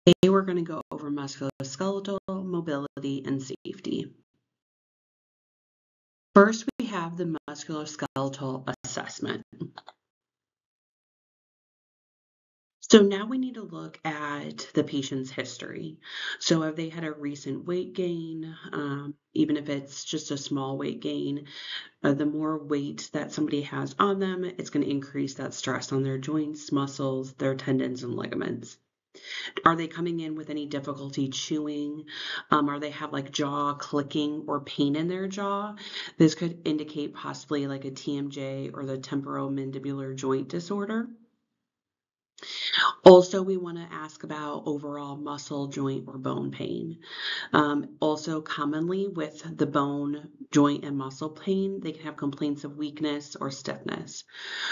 Today we're going to go over musculoskeletal, mobility, and safety. First, we have the musculoskeletal assessment. So now we need to look at the patient's history. So have they had a recent weight gain, even if it's just a small weight gain? The more weight that somebody has on them, it's going to increase that stress on their joints, muscles, their tendons, and ligaments. Are they coming in with any difficulty chewing? Are they have like jaw clicking or pain in their jaw? This could indicate possibly like a TMJ or the temporomandibular joint disorder. Also, we want to ask about overall muscle, joint, or bone pain. Also, commonly with the bone, joint, and muscle pain, they can have complaints of weakness or stiffness.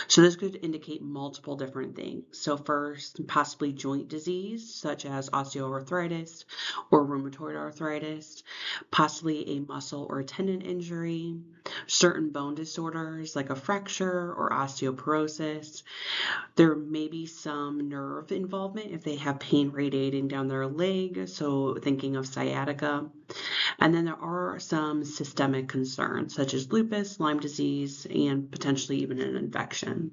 So this could indicate multiple different things. So first, possibly joint disease, such as osteoarthritis or rheumatoid arthritis, possibly a muscle or tendon injury, certain bone disorders like a fracture or osteoporosis. There may be some nerve involvement if they have pain radiating down their leg, so thinking of sciatica. And then there are some systemic concerns such as lupus, Lyme disease, and potentially even an infection.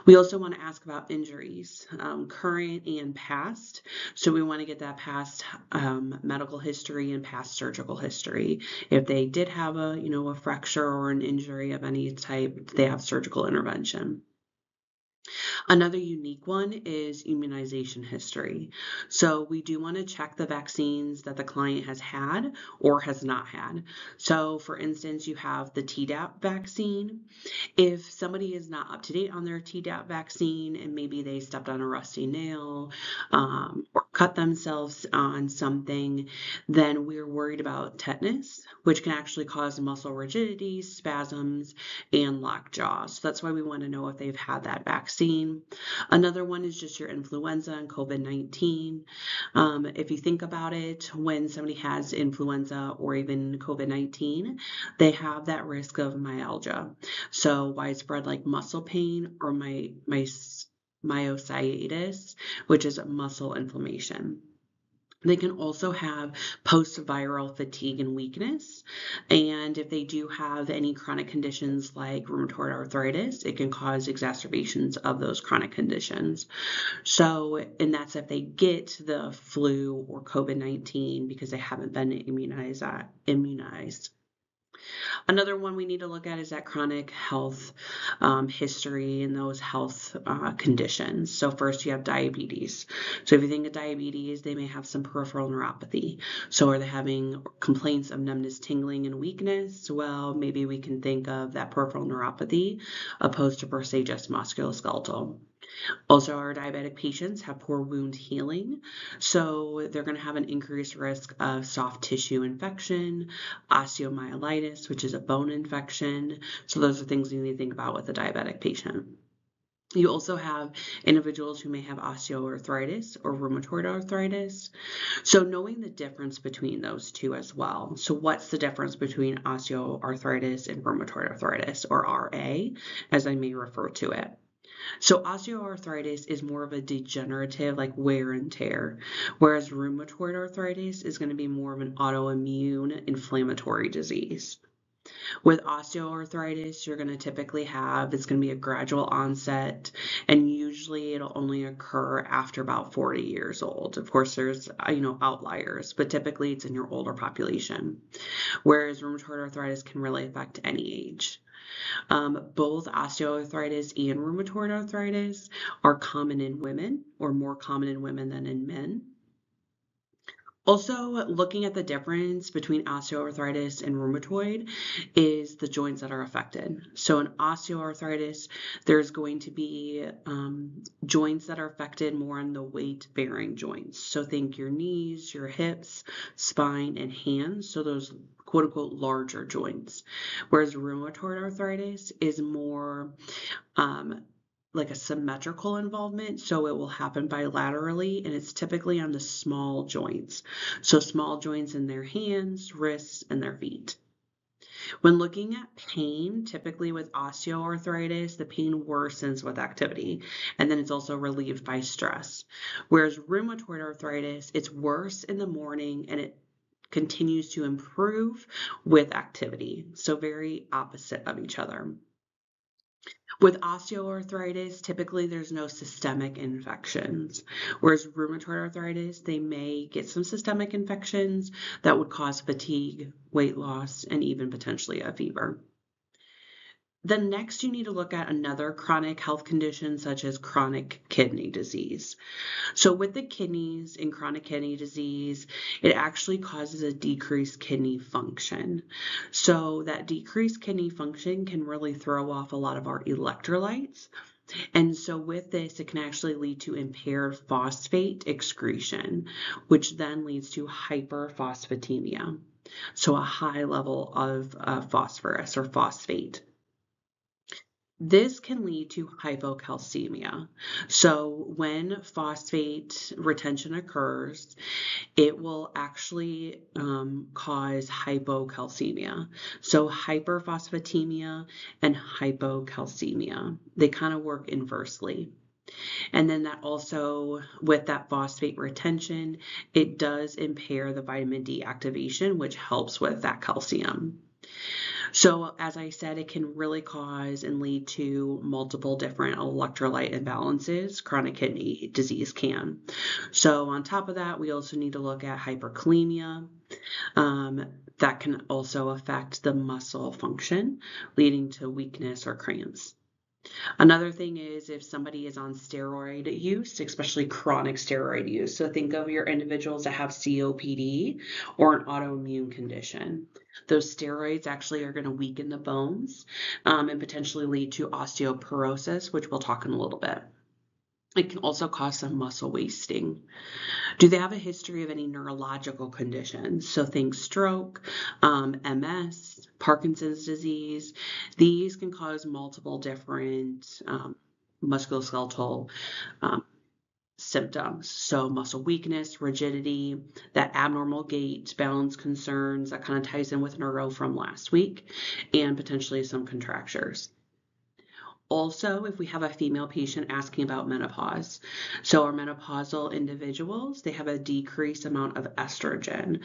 We also want to ask about injuries, current and past. So we want to get that past medical history and past surgical history. If they did have a fracture or an injury of any type, they have surgical intervention. Another unique one is immunization history. So we do want to check the vaccines that the client has had or has not had. So for instance, you have the Tdap vaccine. If somebody is not up to date on their Tdap vaccine and maybe they stepped on a rusty nail or cut themselves on something, then we're worried about tetanus, which can actually cause muscle rigidity, spasms, and locked jaws. So that's why we want to know if they've had that vaccine. Another one is just your influenza and COVID-19. If you think about it, when somebody has influenza or even COVID-19, they have that risk of myalgia. So widespread like muscle pain or myositis, which is muscle inflammation. They can also have post-viral fatigue and weakness. And if they do have any chronic conditions like rheumatoid arthritis, it can cause exacerbations of those chronic conditions. So, and that's if they get the flu or COVID-19 because they haven't been immunized. Another one we need to look at is that chronic health history and those health conditions. So first you have diabetes. So if you think of diabetes, they may have some peripheral neuropathy. So are they having complaints of numbness, tingling, and weakness? Well, maybe we can think of that peripheral neuropathy opposed to per se just musculoskeletal. Also, our diabetic patients have poor wound healing, so they're going to have an increased risk of soft tissue infection, osteomyelitis, which is a bone infection. So those are things you need to think about with a diabetic patient. You also have individuals who may have osteoarthritis or rheumatoid arthritis. So knowing the difference between those two as well. So what's the difference between osteoarthritis and rheumatoid arthritis, or RA, as I may refer to it? So osteoarthritis is more of a degenerative, like wear and tear, whereas rheumatoid arthritis is going to be more of an autoimmune inflammatory disease. With osteoarthritis, you're going to typically have, it's going to be a gradual onset, and usually it'll only occur after about 40 years old. Of course, there's, outliers, but typically it's in your older population, whereas rheumatoid arthritis can really affect any age. Both osteoarthritis and rheumatoid arthritis are common in women, or more common in women than in men. Also, looking at the difference between osteoarthritis and rheumatoid is the joints that are affected. So in osteoarthritis, there's going to be joints that are affected more in the weight-bearing joints. So think your knees, your hips, spine, and hands. So those quote-unquote larger joints. Whereas rheumatoid arthritis is more like a symmetrical involvement, so it will happen bilaterally, and it's typically on the small joints. So small joints in their hands, wrists, and their feet. When looking at pain, typically with osteoarthritis, the pain worsens with activity, and then it's also relieved by stress. Whereas rheumatoid arthritis, it's worse in the morning and it continues to improve with activity. So very opposite of each other. With osteoarthritis, typically there's no systemic infections, whereas rheumatoid arthritis, they may get some systemic infections that would cause fatigue, weight loss, and even potentially a fever. Then next, you need to look at another chronic health condition such as chronic kidney disease. So with the kidneys in chronic kidney disease, it actually causes a decreased kidney function. So that decreased kidney function can really throw off a lot of our electrolytes. And so with this, it can actually lead to impaired phosphate excretion, which then leads to hyperphosphatemia. So a high level of phosphorus or phosphate. This can lead to hypocalcemia. So when phosphate retention occurs, it will actually cause hypocalcemia. So hyperphosphatemia and hypocalcemia, they kind of work inversely. And then that also, with that phosphate retention, it does impair the vitamin D activation, which helps with that calcium. So as I said, it can really cause and lead to multiple different electrolyte imbalances. Chronic kidney disease can. So on top of that, we also need to look at hyperkalemia. That can also affect the muscle function, leading to weakness or cramps. Another thing is if somebody is on steroid use, especially chronic steroid use. So think of your individuals that have COPD or an autoimmune condition. Those steroids actually are going to weaken the bones and potentially lead to osteoporosis, which we'll talk in a little bit. It can also cause some muscle wasting. Do they have a history of any neurological conditions? So think stroke, MS, Parkinson's disease. These can cause multiple different musculoskeletal symptoms. So muscle weakness, rigidity, that abnormal gait, balance concerns, that kind of ties in with neuro from last week, and potentially some contractures. Also, if we have a female patient asking about menopause, so our menopausal individuals, they have a decreased amount of estrogen.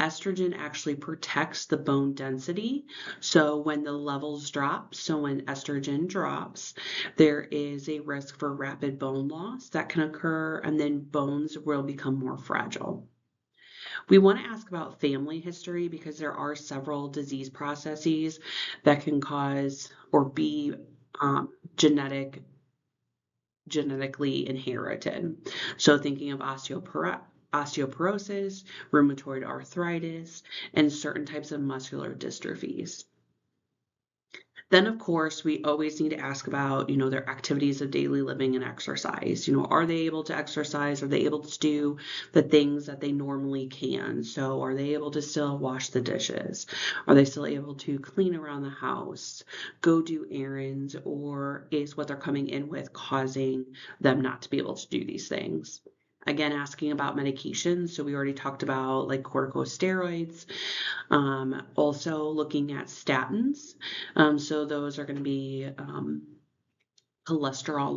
Estrogen actually protects the bone density. So when the levels drop, so when estrogen drops, there is a risk for rapid bone loss that can occur, and then bones will become more fragile. We want to ask about family history because there are several disease processes that can cause or be genetically inherited. So thinking of osteoporosis, rheumatoid arthritis, and certain types of muscular dystrophies. Then, of course, we always need to ask about, their activities of daily living and exercise. Are they able to exercise? Are they able to do the things that they normally can? So are they able to still wash the dishes? Are they still able to clean around the house, go do errands, or is what they're coming in with causing them not to be able to do these things? Again, asking about medications. So we already talked about like corticosteroids. Also looking at statins. So those are going to be cholesterol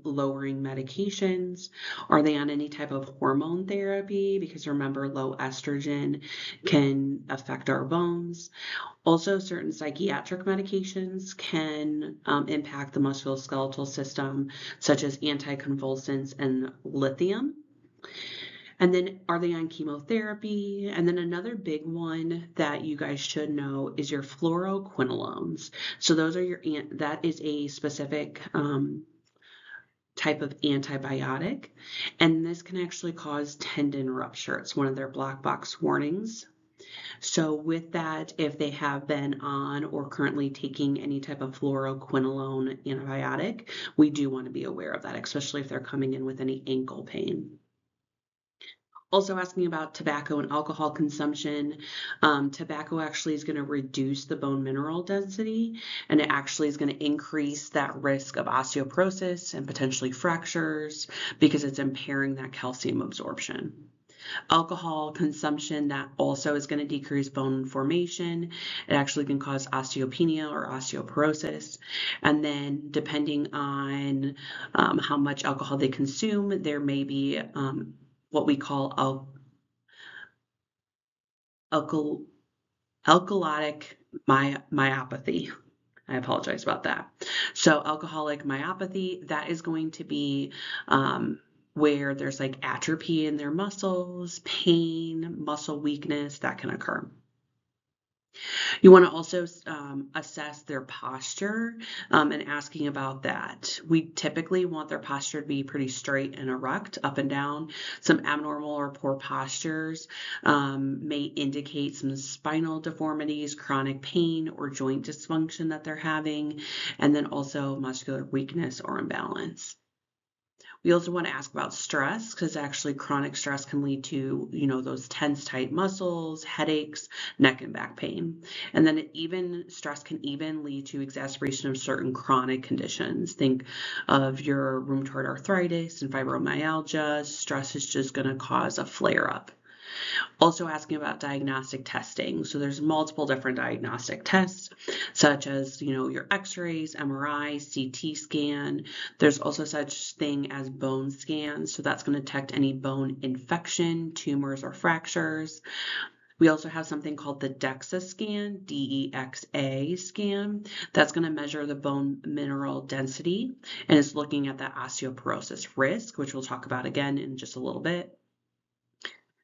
lowering medications. Are they on any type of hormone therapy? Because remember, low estrogen can affect our bones. Also, certain psychiatric medications can impact the musculoskeletal system, such as anticonvulsants and lithium. And then are they on chemotherapy? And then another big one that you guys should know is your fluoroquinolones. So those are that is a specific type of antibiotic. And this can actually cause tendon rupture. It's one of their black box warnings. So with that, if they have been on or currently taking any type of fluoroquinolone antibiotic, we do want to be aware of that, especially if they're coming in with any ankle pain. Also asking about tobacco and alcohol consumption. Tobacco actually is going to reduce the bone mineral density, and it actually is going to increase that risk of osteoporosis and potentially fractures because it's impairing that calcium absorption. Alcohol consumption, that also is going to decrease bone formation. It actually can cause osteopenia or osteoporosis. And then depending on how much alcohol they consume, there may be what we call alkal alkalotic myopathy. I apologize about that. So alcoholic myopathy, that is going to be where there's like atrophy in their muscles, pain, muscle weakness, that can occur. You want to also assess their posture and asking about that. We typically want their posture to be pretty straight and erect, up and down. Some abnormal or poor postures may indicate some spinal deformities, chronic pain, or joint dysfunction that they're having, and then also muscular weakness or imbalance. We also want to ask about stress, because actually chronic stress can lead to, those tense, tight muscles, headaches, neck and back pain. And then stress can even lead to exacerbation of certain chronic conditions. Think of your rheumatoid arthritis and fibromyalgia. Stress is just going to cause a flare up. Also asking about diagnostic testing. So there's multiple different diagnostic tests, such as, your x-rays, MRI, CT scan. There's also such thing as bone scans. So that's going to detect any bone infection, tumors, or fractures. We also have something called the DEXA scan, DEXA scan. That's going to measure the bone mineral density, and it's looking at that osteoporosis risk, which we'll talk about again in just a little bit.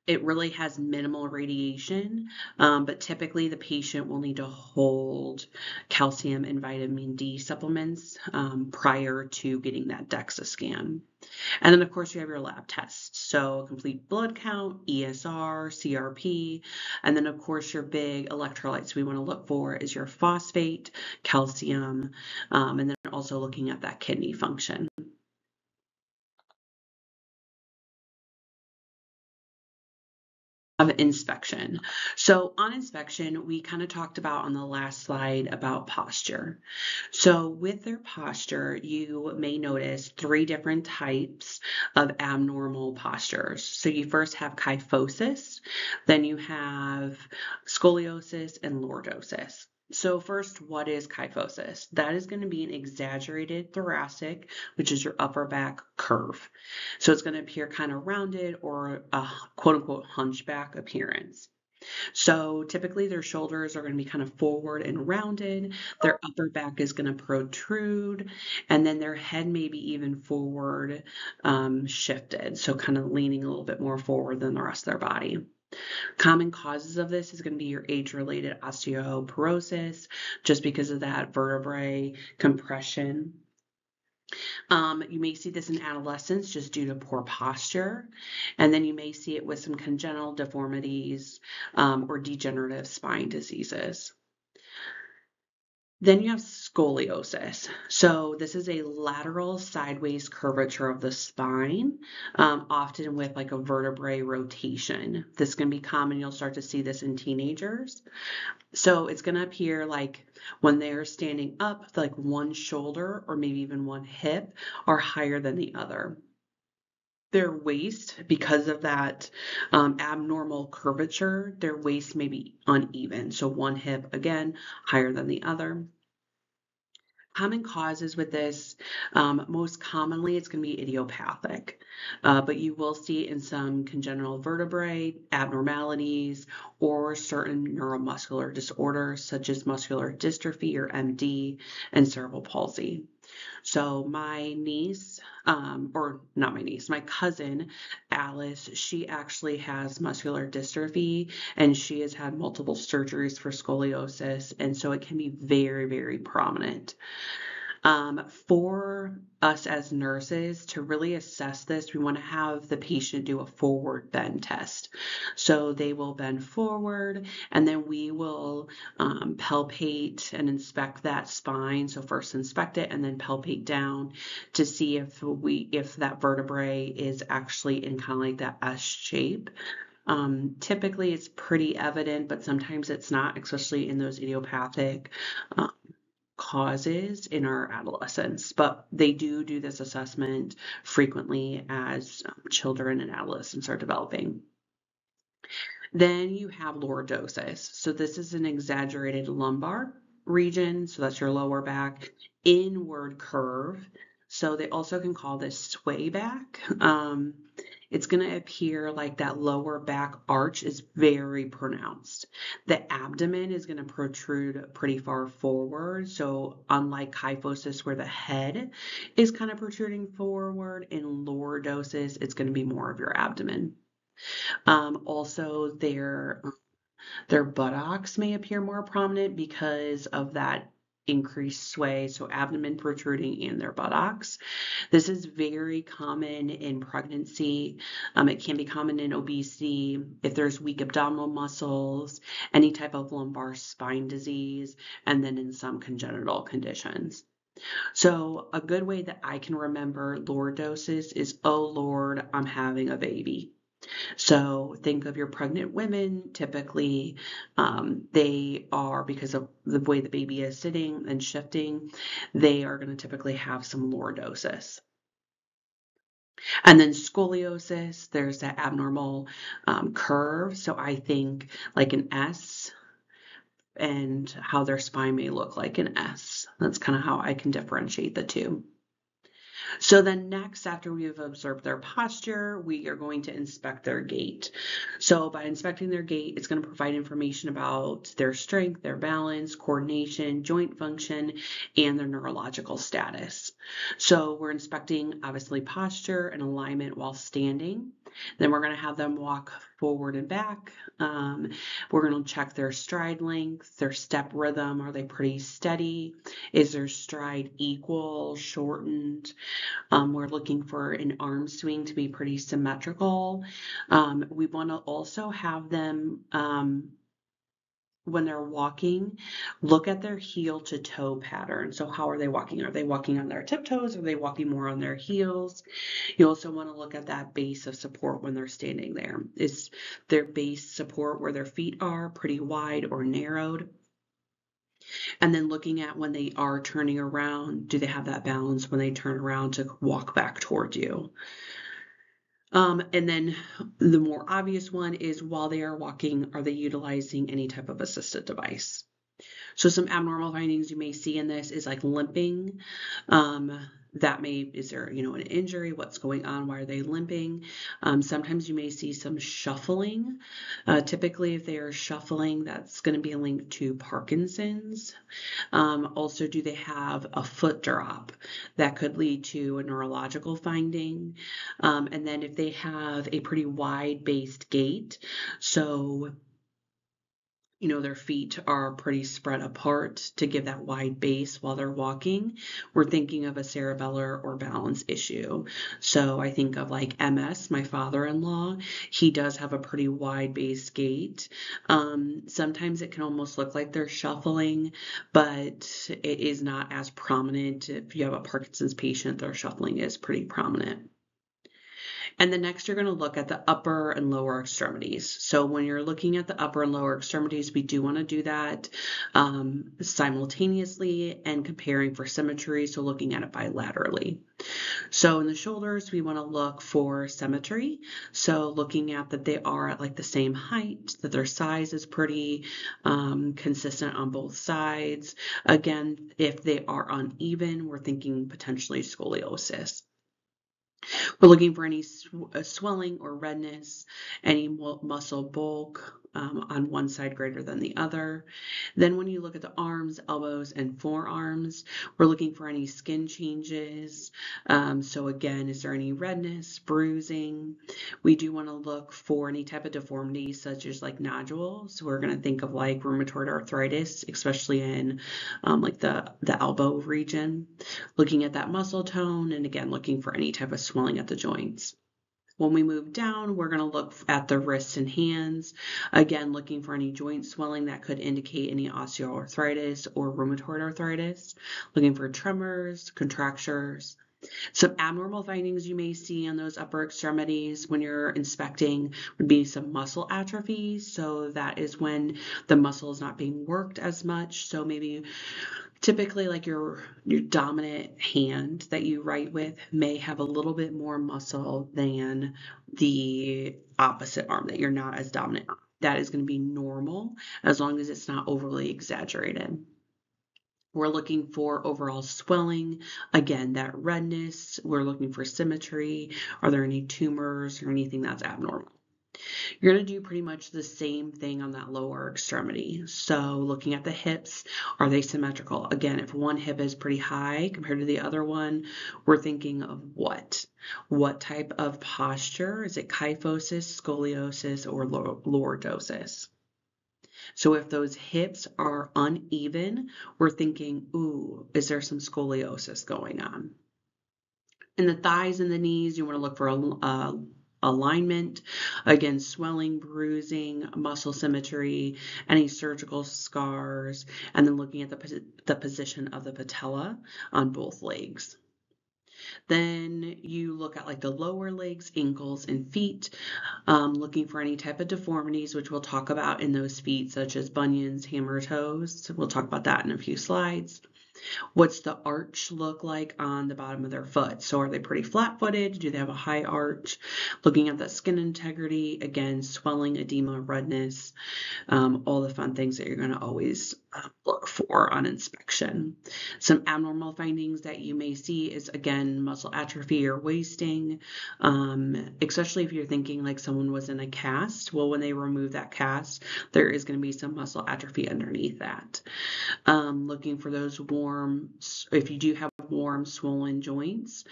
It really has minimal radiation, but typically the patient will need to hold calcium and vitamin D supplements prior to getting that DEXA scan. And then, of course, you have your lab tests. So complete blood count, ESR, CRP, and then, of course, your big electrolytes we want to look for is your phosphate, calcium, and then also looking at that kidney function. Of inspection. So on inspection, we kind of talked about on the last slide about posture. So with their posture, you may notice 3 different types of abnormal postures. So you first have kyphosis, then you have scoliosis and lordosis. So first, what is kyphosis? That is going to be an exaggerated thoracic, which is your upper back curve. So it's going to appear kind of rounded or a quote unquote hunchback appearance. So typically their shoulders are going to be kind of forward and rounded. Their upper back is going to protrude, and then their head may be even forward shifted. So kind of leaning a little bit more forward than the rest of their body. Common causes of this is going to be your age-related osteoporosis, just because of that vertebrae compression. You may see this in adolescence just due to poor posture, and then you may see it with some congenital deformities or degenerative spine diseases. Then you have scoliosis. So this is a lateral sideways curvature of the spine, often with like a vertebrae rotation. This can be common. You'll start to see this in teenagers. So it's going to appear like when they're standing up, like one shoulder or maybe even one hip are higher than the other. Their waist, because of that abnormal curvature, their waist may be uneven. So one hip, again, higher than the other. Common causes with this, most commonly it's going to be idiopathic, but you will see in some congenital vertebrae abnormalities or certain neuromuscular disorders such as muscular dystrophy or MD and cerebral palsy. So my niece, or not my niece, my cousin, Alice, she actually has muscular dystrophy and she has had multiple surgeries for scoliosis. And so it can be very, very prominent. For us as nurses to really assess this, we want to have the patient do a forward bend test. So they will bend forward and then we will palpate and inspect that spine. So first inspect it and then palpate down to see if that vertebrae is actually in kind of like that S shape. Typically it's pretty evident, but sometimes it's not, especially in those idiopathic causes in our adolescents, but they do this assessment frequently as children and adolescents are developing. Then you have lordosis. So this is an exaggerated lumbar region. So that's your lower back, inward curve. So they also can call this sway back. It's going to appear like that lower back arch is very pronounced. The abdomen is going to protrude pretty far forward. So unlike kyphosis where the head is kind of protruding forward, in lordosis, it's going to be more of your abdomen. Also, their buttocks may appear more prominent because of that increased sway, so abdomen protruding and their buttocks. This is very common in pregnancy. It can be common in obesity, if there's weak abdominal muscles, any type of lumbar spine disease, and then in some congenital conditions. So a good way that I can remember lordosis is, oh Lord, I'm having a baby. So think of your pregnant women. Typically, they are, because of the way the baby is sitting and shifting, they are going to typically have some lordosis. And then scoliosis, there's that abnormal curve. So I think like an S, and how their spine may look like an S. That's kind of how I can differentiate the two. So then next, after we've observed their posture, we are going to inspect their gait. So by inspecting their gait, it's going to provide information about their strength, their balance, coordination, joint function, and their neurological status. So we're inspecting obviously posture and alignment while standing. Then we're going to have them walk forward and back. We're going to check their stride length, their step rhythm. Are they pretty steady? Is their stride equal, shortened? We're looking for an arm swing to be pretty symmetrical. We want to also have them, when they're walking, look at their heel to toe pattern. So how are they walking? Are they walking on their tiptoes? Are they walking more on their heels? You also want to look at that base of support when they're standing there. Is their base support where their feet are pretty wide or narrowed? And then looking at when they are turning around, do they have that balance when they turn around to walk back towards you? And then the more obvious one is, while they are walking, are they utilizing any type of assisted device? So some abnormal findings you may see in this is like limping. Is there, an injury? What's going on? Why are they limping? Sometimes you may see some shuffling. Typically, if they are shuffling, that's going to be linked to Parkinson's. Also, do they have a foot drop? That could lead to a neurological finding. And then if they have a pretty wide-based gait, so their feet are pretty spread apart to give that wide base while they're walking, we're thinking of a cerebellar or balance issue. So I think of like MS, my father-in-law, he does have a pretty wide base gait. Sometimes it can almost look like they're shuffling, but it is not as prominent. If you have a Parkinson's patient, their shuffling is pretty prominent. And then next, you're going to look at the upper and lower extremities. So when you're looking at the upper and lower extremities, we do want to do that simultaneously and comparing for symmetry, so looking at it bilaterally. So in the shoulders, we want to look for symmetry. So looking at that they are at like the same height, that their size is pretty consistent on both sides. Again, if they are uneven, we're thinking potentially scoliosis. We're looking for any swelling or redness, any muscle bulk on one side greater than the other. Then when you look at the arms, elbows, and forearms, we're looking for any skin changes. So again, is there any redness, bruising? We do want to look for any type of deformity, such as like nodules. We're going to think of like rheumatoid arthritis, especially in like the elbow region. Looking at that muscle tone, and again, looking for any type of swelling at the joints. When we move down, we're going to look at the wrists and hands. Again, looking for any joint swelling that could indicate any osteoarthritis or rheumatoid arthritis. Looking for tremors, contractures. Some abnormal findings you may see on those upper extremities when you're inspecting would be some muscle atrophy. So that is when the muscle is not being worked as much. So maybe Typically, like your dominant hand that you write with may have a little bit more muscle than the opposite arm that you're not as dominant on. That is going to be normal as long as it's not overly exaggerated. We're looking for overall swelling. Again, that redness. We're looking for symmetry. Are there any tumors or anything that's abnormal? You're going to do pretty much the same thing on that lower extremity. So looking at the hips, are they symmetrical? Again, if one hip is pretty high compared to the other one, we're thinking of what? What type of posture? Is it kyphosis, scoliosis, or lordosis? So if those hips are uneven, we're thinking, ooh, is there some scoliosis going on? In the thighs and the knees, you want to look for alignment, again, swelling, bruising, muscle symmetry, any surgical scars, and then looking at the position of the patella on both legs. Then you look at like the lower legs, ankles, and feet, looking for any type of deformities, which we'll talk about in those feet, such as bunions, hammer toes. We'll talk about that in a few slides. What's the arch look like on the bottom of their foot? So are they pretty flat-footed? Do they have a high arch? Looking at that skin integrity, again, swelling, edema, redness, all the fun things that you're going to always look for on inspection. Some abnormal findings that you may see is, again, muscle atrophy or wasting, especially if you're thinking like someone was in a cast. Well, when they remove that cast, there is going to be some muscle atrophy underneath that. Looking for those warm, if you do have warm, swollen joints,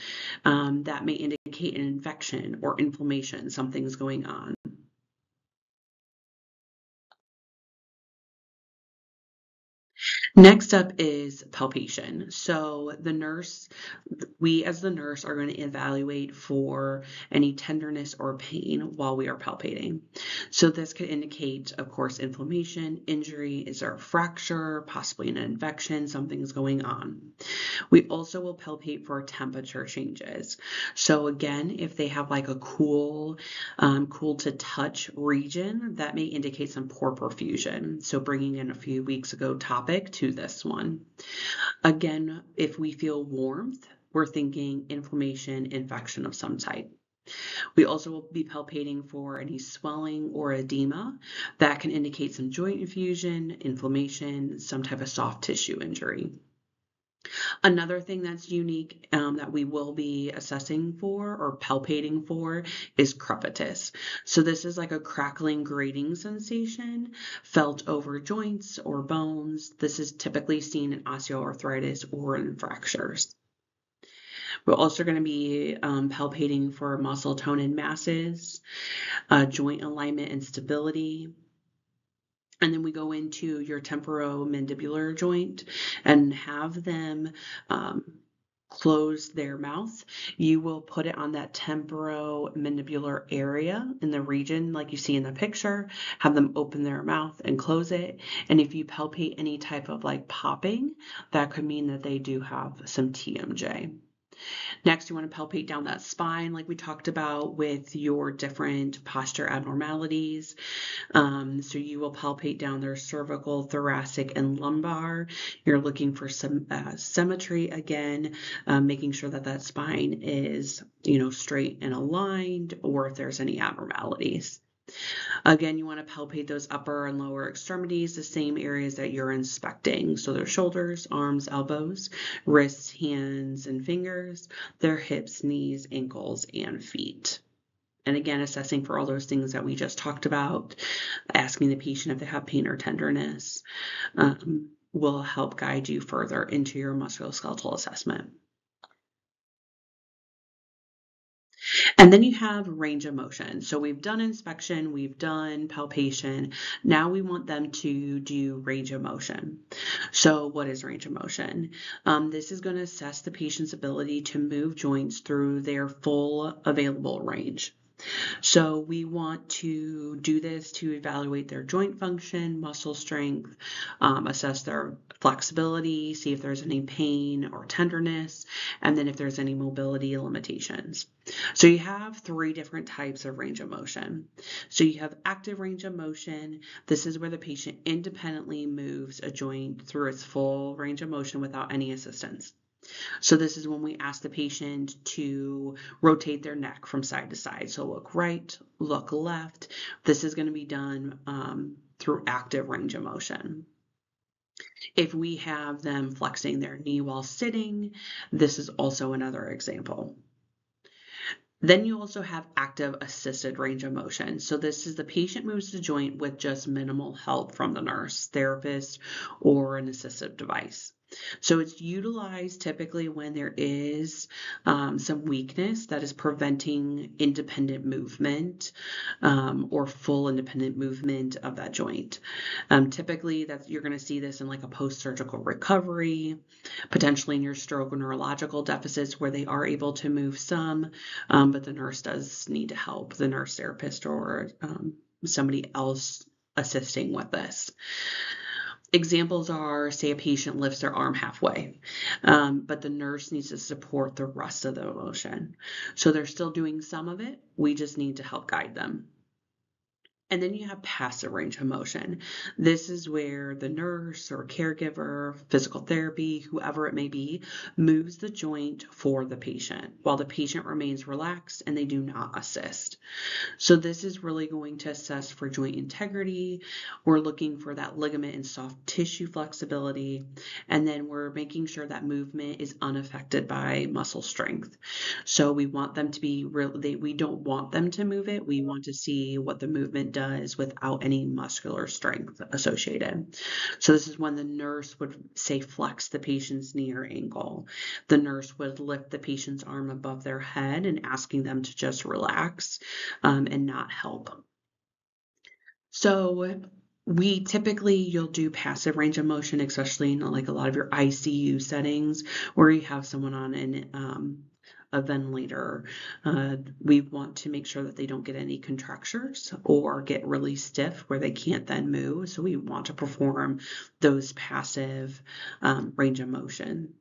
that may indicate an infection or inflammation, something's going on. Next up is palpation. So we as the nurse are going to evaluate for any tenderness or pain while we are palpating. So this could indicate, of course, inflammation, injury, is there a fracture, possibly an infection, something's going on. We also will palpate for temperature changes. So again, if they have like a cool to touch region, that may indicate some poor perfusion. So bringing in a few weeks ago topic to this one. Again, if we feel warmth, we're thinking inflammation, infection of some type. We also will be palpating for any swelling or edema that can indicate some joint infusion, inflammation, some type of soft tissue injury. Another thing that's unique that we will be assessing for or palpating for is crepitus. So this is like a crackling, grating sensation felt over joints or bones. This is typically seen in osteoarthritis or in fractures. We're also going to be palpating for muscle tone and masses, joint alignment and stability. And then we go into your temporomandibular joint and have them close their mouth. You will put it on that temporomandibular area in the region like you see in the picture, have them open their mouth and close it. And if you palpate any type of like popping, that could mean that they do have some TMJ. Next, you want to palpate down that spine like we talked about with your different posture abnormalities. So you will palpate down their cervical, thoracic, and lumbar. You're looking for some symmetry again, making sure that that spine is, straight and aligned, or if there's any abnormalities. Again, you want to palpate those upper and lower extremities, the same areas that you're inspecting. So their shoulders, arms, elbows, wrists, hands, and fingers, their hips, knees, ankles, and feet. And again, assessing for all those things that we just talked about, asking the patient if they have pain or tenderness, will help guide you further into your musculoskeletal assessment. And then you have range of motion. So we've done inspection, we've done palpation. Now we want them to do range of motion. So what is range of motion? This is going to assess the patient's ability to move joints through their full available range. So we want to do this to evaluate their joint function, muscle strength, assess their flexibility, see if there's any pain or tenderness, and then if there's any mobility limitations. So you have three different types of range of motion. So you have active range of motion. This is where the patient independently moves a joint through its full range of motion without any assistance. So this is when we ask the patient to rotate their neck from side to side. So look right, look left. This is going to be done through active range of motion. If we have them flexing their knee while sitting, this is also another example. Then you also have active assisted range of motion. So this is the patient moves the joint with just minimal help from the nurse, therapist, or an assistive device. So it's utilized typically when there is some weakness that is preventing independent movement or full independent movement of that joint. Typically, you're going to see this in like a post-surgical recovery, potentially in your stroke or neurological deficits where they are able to move some, but the nurse does need to help, the nurse therapist or somebody else assisting with this. Examples are, say a patient lifts their arm halfway, but the nurse needs to support the rest of the motion. So they're still doing some of it. We just need to help guide them. And then you have passive range of motion. This is where the nurse or caregiver, physical therapy, whoever it may be, moves the joint for the patient while the patient remains relaxed and they do not assist. So this is really going to assess for joint integrity. We're looking for that ligament and soft tissue flexibility. And then we're making sure that movement is unaffected by muscle strength. So we want them to be we don't want them to move it. We want to see what the movement does without any muscular strength associated. So this is when the nurse would say flex the patient's knee or ankle. The nurse would lift the patient's arm above their head and asking them to just relax and not help. So we typically, you'll do passive range of motion, especially in like a lot of your ICU settings where you have someone on a ventilator. We want to make sure that they don't get any contractures or get really stiff where they can't then move. So we want to perform those passive range of motion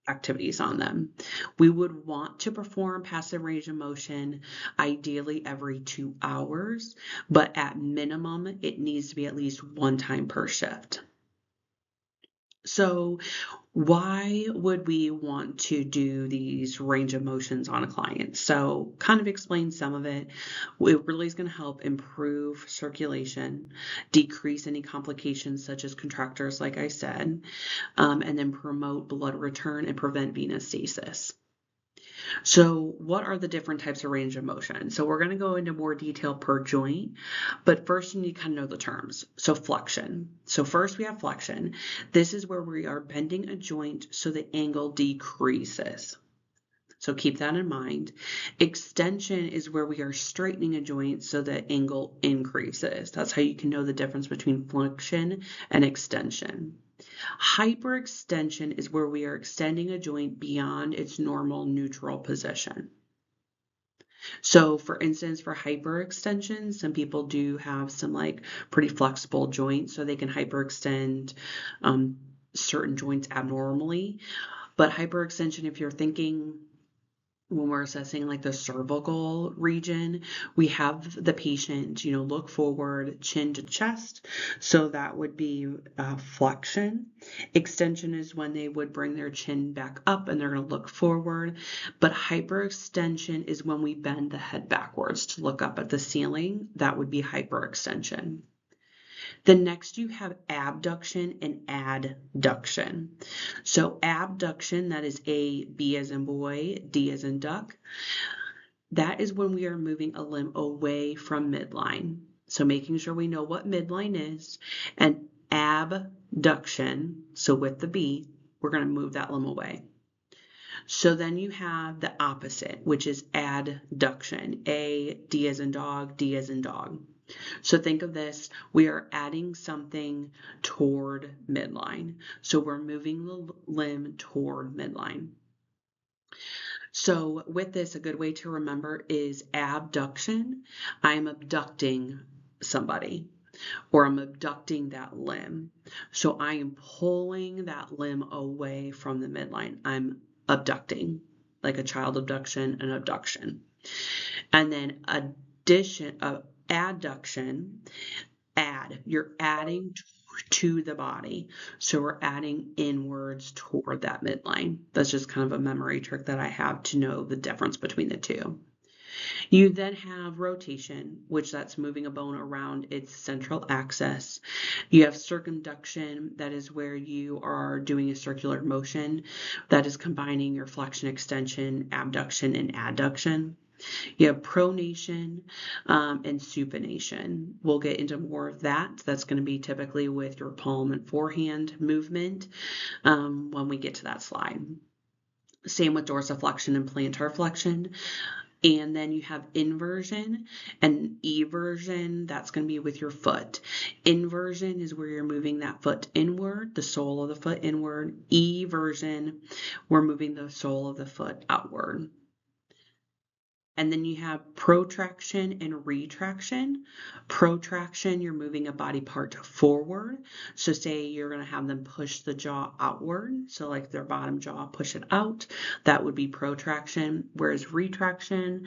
activities on them. We would want to perform passive range of motion ideally every 2 hours, but at minimum, it needs to be at least one time per shift. So why would we want to do these range of motions on a client? So kind of explain some of it. It really is going to help improve circulation, decrease any complications such as contractures, like I said, and then promote blood return and prevent venous stasis. So what are the different types of range of motion? So we're going to go into more detail per joint, but first you need to kind of know the terms. So flexion. So first we have flexion. This is where we are bending a joint so the angle decreases. So keep that in mind. Extension is where we are straightening a joint so the angle increases. That's how you can know the difference between flexion and extension. Hyperextension is where we are extending a joint beyond its normal neutral position. So for instance, for hyperextension, some people do have some like pretty flexible joints, so they can hyperextend certain joints abnormally. But hyperextension, if you're thinking when we're assessing like the cervical region, we have the patient, look forward, chin to chest. So that would be flexion. Extension is when they would bring their chin back up and they're going to look forward. But hyperextension is when we bend the head backwards to look up at the ceiling. That would be hyperextension. Then next you have abduction and adduction. So abduction, that is A, B as in boy, D as in duck. That is when we are moving a limb away from midline. So making sure we know what midline is. And abduction, so with the B, we're going to move that limb away. So then you have the opposite, which is adduction. A, D as in dog, D as in dog. So think of this, we are adding something toward midline. So we're moving the limb toward midline. So with this, a good way to remember is abduction. I'm abducting somebody, or I'm abducting that limb. So I am pulling that limb away from the midline. I'm abducting, like a child abduction, an abduction. And then adduction, you're adding to the body. So we're adding inwards toward that midline. That's just kind of a memory trick that I have to know the difference between the two. You then have rotation, which that's moving a bone around its central axis. You have circumduction, that is where you are doing a circular motion that is combining your flexion, extension, abduction, and adduction. You have pronation and supination. We'll get into more of that. That's going to be typically with your palm and forehand movement when we get to that slide. Same with dorsiflexion and plantar flexion. And then you have inversion and eversion. That's going to be with your foot. Inversion is where you're moving that foot inward, the sole of the foot inward. Eversion, we're moving the sole of the foot outward. And then you have protraction and retraction. Protraction, you're moving a body part forward. So say you're going to have them push the jaw outward. So like their bottom jaw, push it out. That would be protraction. Whereas retraction,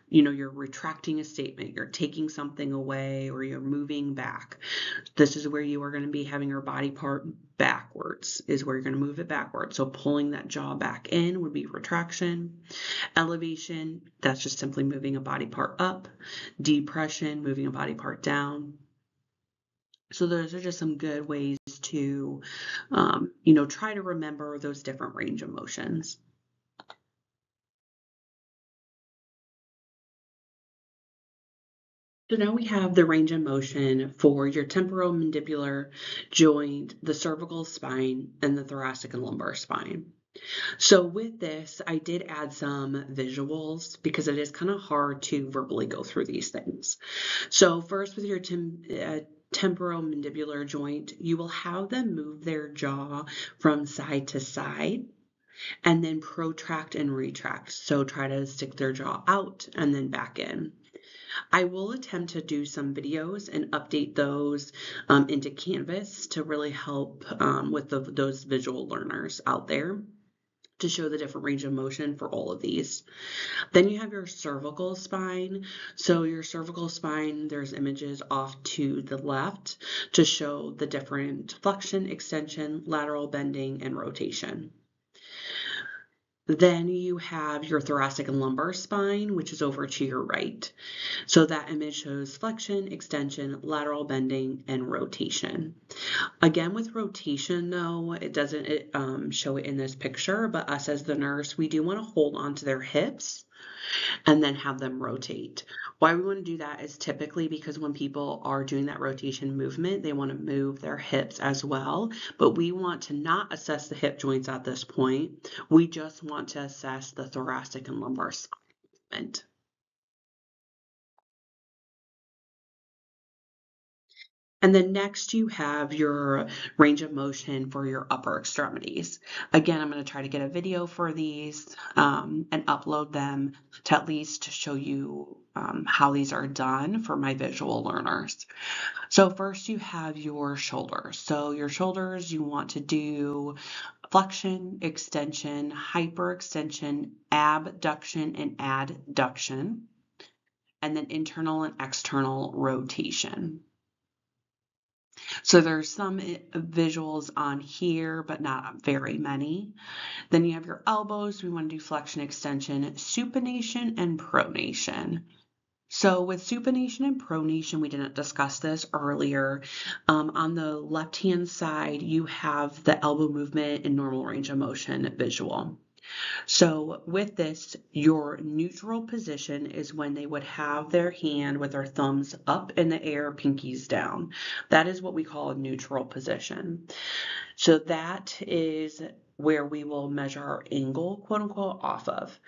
you're retracting a statement, you're taking something away, or you're moving back. This is where you are going to be having your body part backwards, is where you're going to move it backwards. So pulling that jaw back in would be retraction. Elevation, that's just simply moving a body part up. Depression, moving a body part down. So those are just some good ways to, try to remember those different range of motions. So now we have the range of motion for your temporomandibular joint, the cervical spine, and the thoracic and lumbar spine. So with this, I did add some visuals because it is kind of hard to verbally go through these things. So first with your temporomandibular joint, you will have them move their jaw from side to side and then protract and retract. So try to stick their jaw out and then back in. I will attempt to do some videos and update those into Canvas to really help with those visual learners out there to show the different range of motion for all of these. Then you have your cervical spine. So your cervical spine, there's images off to the left to show the different flexion, extension, lateral bending, and rotation. Then you have your thoracic and lumbar spine, which is over to your right. So that image shows flexion, extension, lateral bending, and rotation. Again, with rotation though, it doesn't show it in this picture, but us as the nurse, we do want to hold onto their hips and then have them rotate. Why we want to do that is typically because when people are doing that rotation movement, they want to move their hips as well, but we want to not assess the hip joints at this point. We just want to assess the thoracic and lumbar spine. And then next you have your range of motion for your upper extremities. Again, I'm going to try to get a video for these and upload them to at least show you how these are done for my visual learners. So first you have your shoulders. So your shoulders, you want to do flexion, extension, hyperextension, abduction, and adduction, and then internal and external rotation. So there's some visuals on here, but not very many. Then you have your elbows. We want to do flexion, extension, supination, and pronation. So with supination and pronation, we didn't discuss this earlier. On the left-hand side, you have the elbow movement and normal range of motion visual. So with this, your neutral position is when they would have their hand with their thumbs up in the air, pinkies down. That is what we call a neutral position. So that is where we will measure our angle, quote unquote, off of.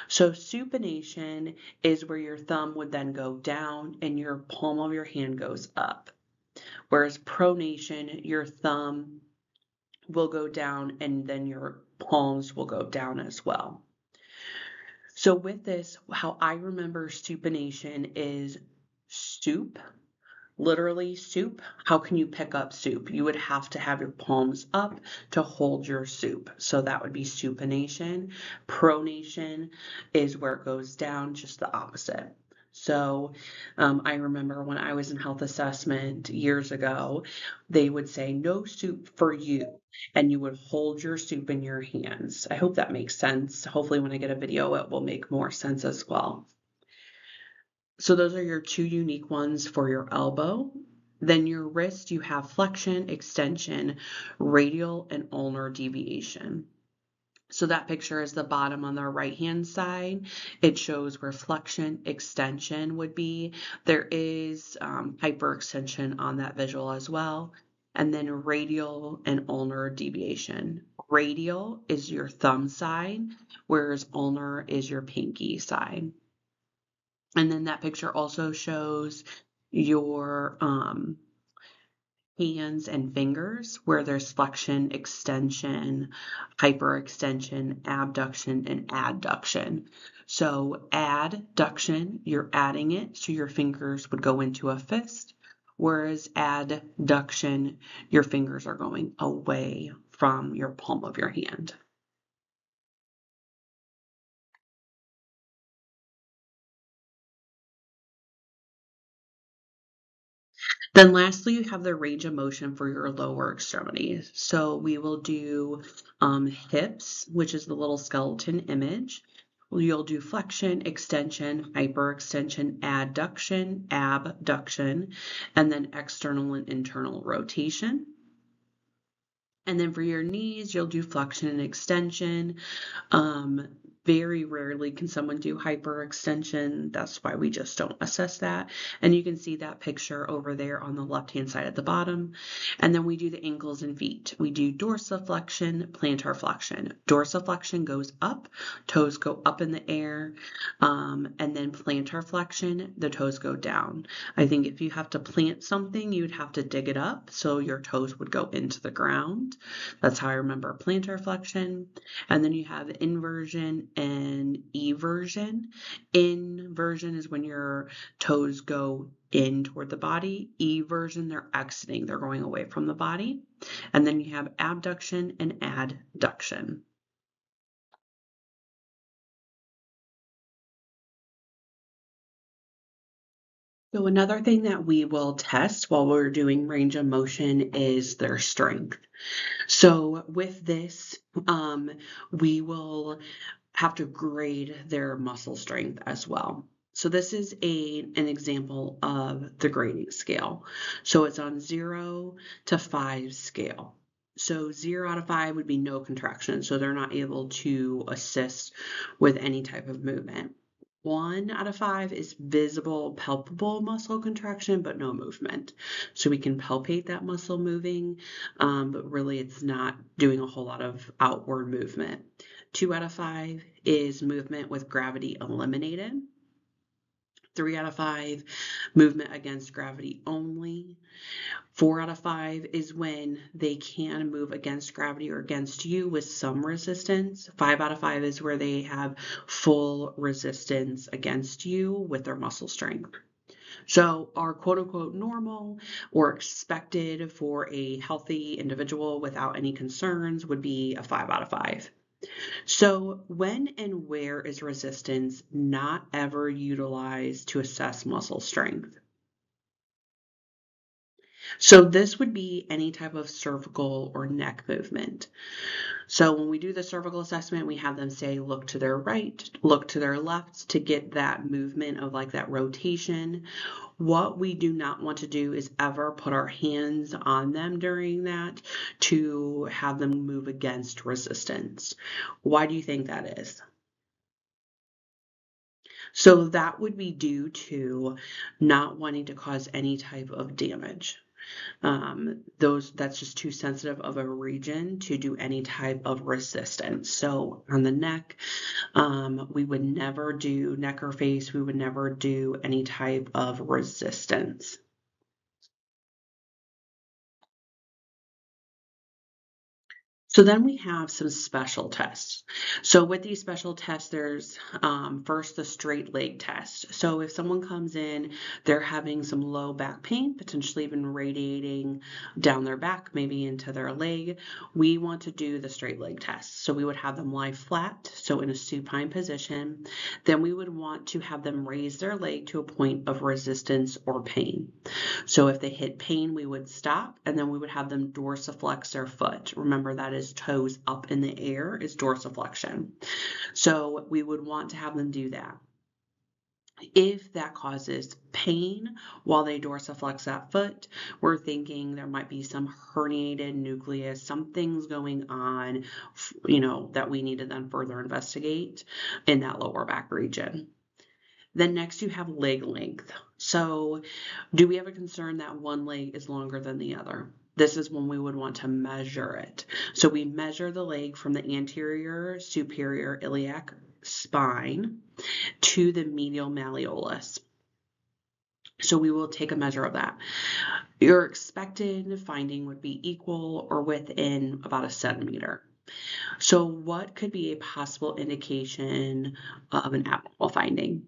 So supination is where your thumb would then go down and your palm of your hand goes up. Whereas pronation, your thumb will go down and then your palms will go down as well. So with this, how I remember supination is soup. Literally soup. How can you pick up soup? You would have to have your palms up to hold your soup. So that would be supination. Pronation is where it goes down, just the opposite. So I remember when I was in health assessment years ago, they would say, no soup for you. And you would hold your soup in your hands. I hope that makes sense. Hopefully, when I get a video, it will make more sense as well. So those are your two unique ones for your elbow. Then your wrist, you have flexion, extension, radial, and ulnar deviation. So that picture is the bottom on the right-hand side. It shows where flexion, extension would be. There is hyperextension on that visual as well. And then radial and ulnar deviation. Radial is your thumb side, whereas ulnar is your pinky side. And then that picture also shows your hands and fingers where there's flexion, extension, hyperextension, abduction, and adduction. So adduction, you're adding it, so your fingers would go into a fist, whereas adduction, your fingers are going away from your palm of your hand. Then lastly, you have the range of motion for your lower extremities. So we will do hips, which is the little skeleton image. You'll do flexion, extension, hyperextension, adduction, abduction, and then external and internal rotation. And then for your knees, you'll do flexion and extension. Very rarely can someone do hyperextension. That's why we just don't assess that. And you can see that picture over there on the left-hand side at the bottom. And then we do the ankles and feet. We do dorsiflexion, plantar flexion. Dorsiflexion goes up, toes go up in the air. And then plantar flexion, the toes go down. I think if you have to plant something, you'd have to dig it up, so your toes would go into the ground. That's how I remember plantar flexion. And then you have inversion and eversion. Inversion is when your toes go in toward the body. Eversion, they're exiting, they're going away from the body. And then you have abduction and adduction. So another thing that we will test while we're doing range of motion is their strength. So with this, we will have to grade their muscle strength as well. So this is an example of the grading scale. So it's on 0 to 5 scale. So 0 out of 5 would be no contraction, so they're not able to assist with any type of movement. 1 out of 5 is visible, palpable muscle contraction, but no movement. So we can palpate that muscle moving, but really it's not doing a whole lot of outward movement. 2 out of 5 is movement with gravity eliminated. 3 out of 5, movement against gravity only. 4 out of 5 is when they can move against gravity or against you with some resistance. 5 out of 5 is where they have full resistance against you with their muscle strength. So our quote unquote normal or expected for a healthy individual without any concerns would be a 5 out of 5. So when and where is resistance not ever utilized to assess muscle strength? So this would be any type of cervical or neck movement. So when we do the cervical assessment, we have them say, look to their right, look to their left to get that movement of like that rotation. What we do not want to do is ever put our hands on them during that to have them move against resistance. Why do you think that is? So that would be due to not wanting to cause any type of damage. That's just too sensitive of a region to do any type of resistance. So on the neck, we would never do neck or face. We would never do any type of resistance. So then we have some special tests. So with these special tests, there's first the straight leg test. So if someone comes in, they're having some low back pain, potentially even radiating down their back, maybe into their leg, we want to do the straight leg test. So we would have them lie flat, so in a supine position. Then we would want to have them raise their leg to a point of resistance or pain. So if they hit pain, we would stop, and then we would have them dorsiflex their foot. Remember, that is toes up in the air is dorsiflexion. So we would want to have them do that. If that causes pain while they dorsiflex that foot, we're thinking there might be some herniated nucleus, something's going on, that we need to then further investigate in that lower back region. Then next you have leg length. So do we have a concern that one leg is longer than the other? This is when we would want to measure it. So we measure the leg from the anterior superior iliac spine to the medial malleolus. So we will take a measure of that. Your expected finding would be equal or within about a centimeter. So what could be a possible indication of an abnormal finding?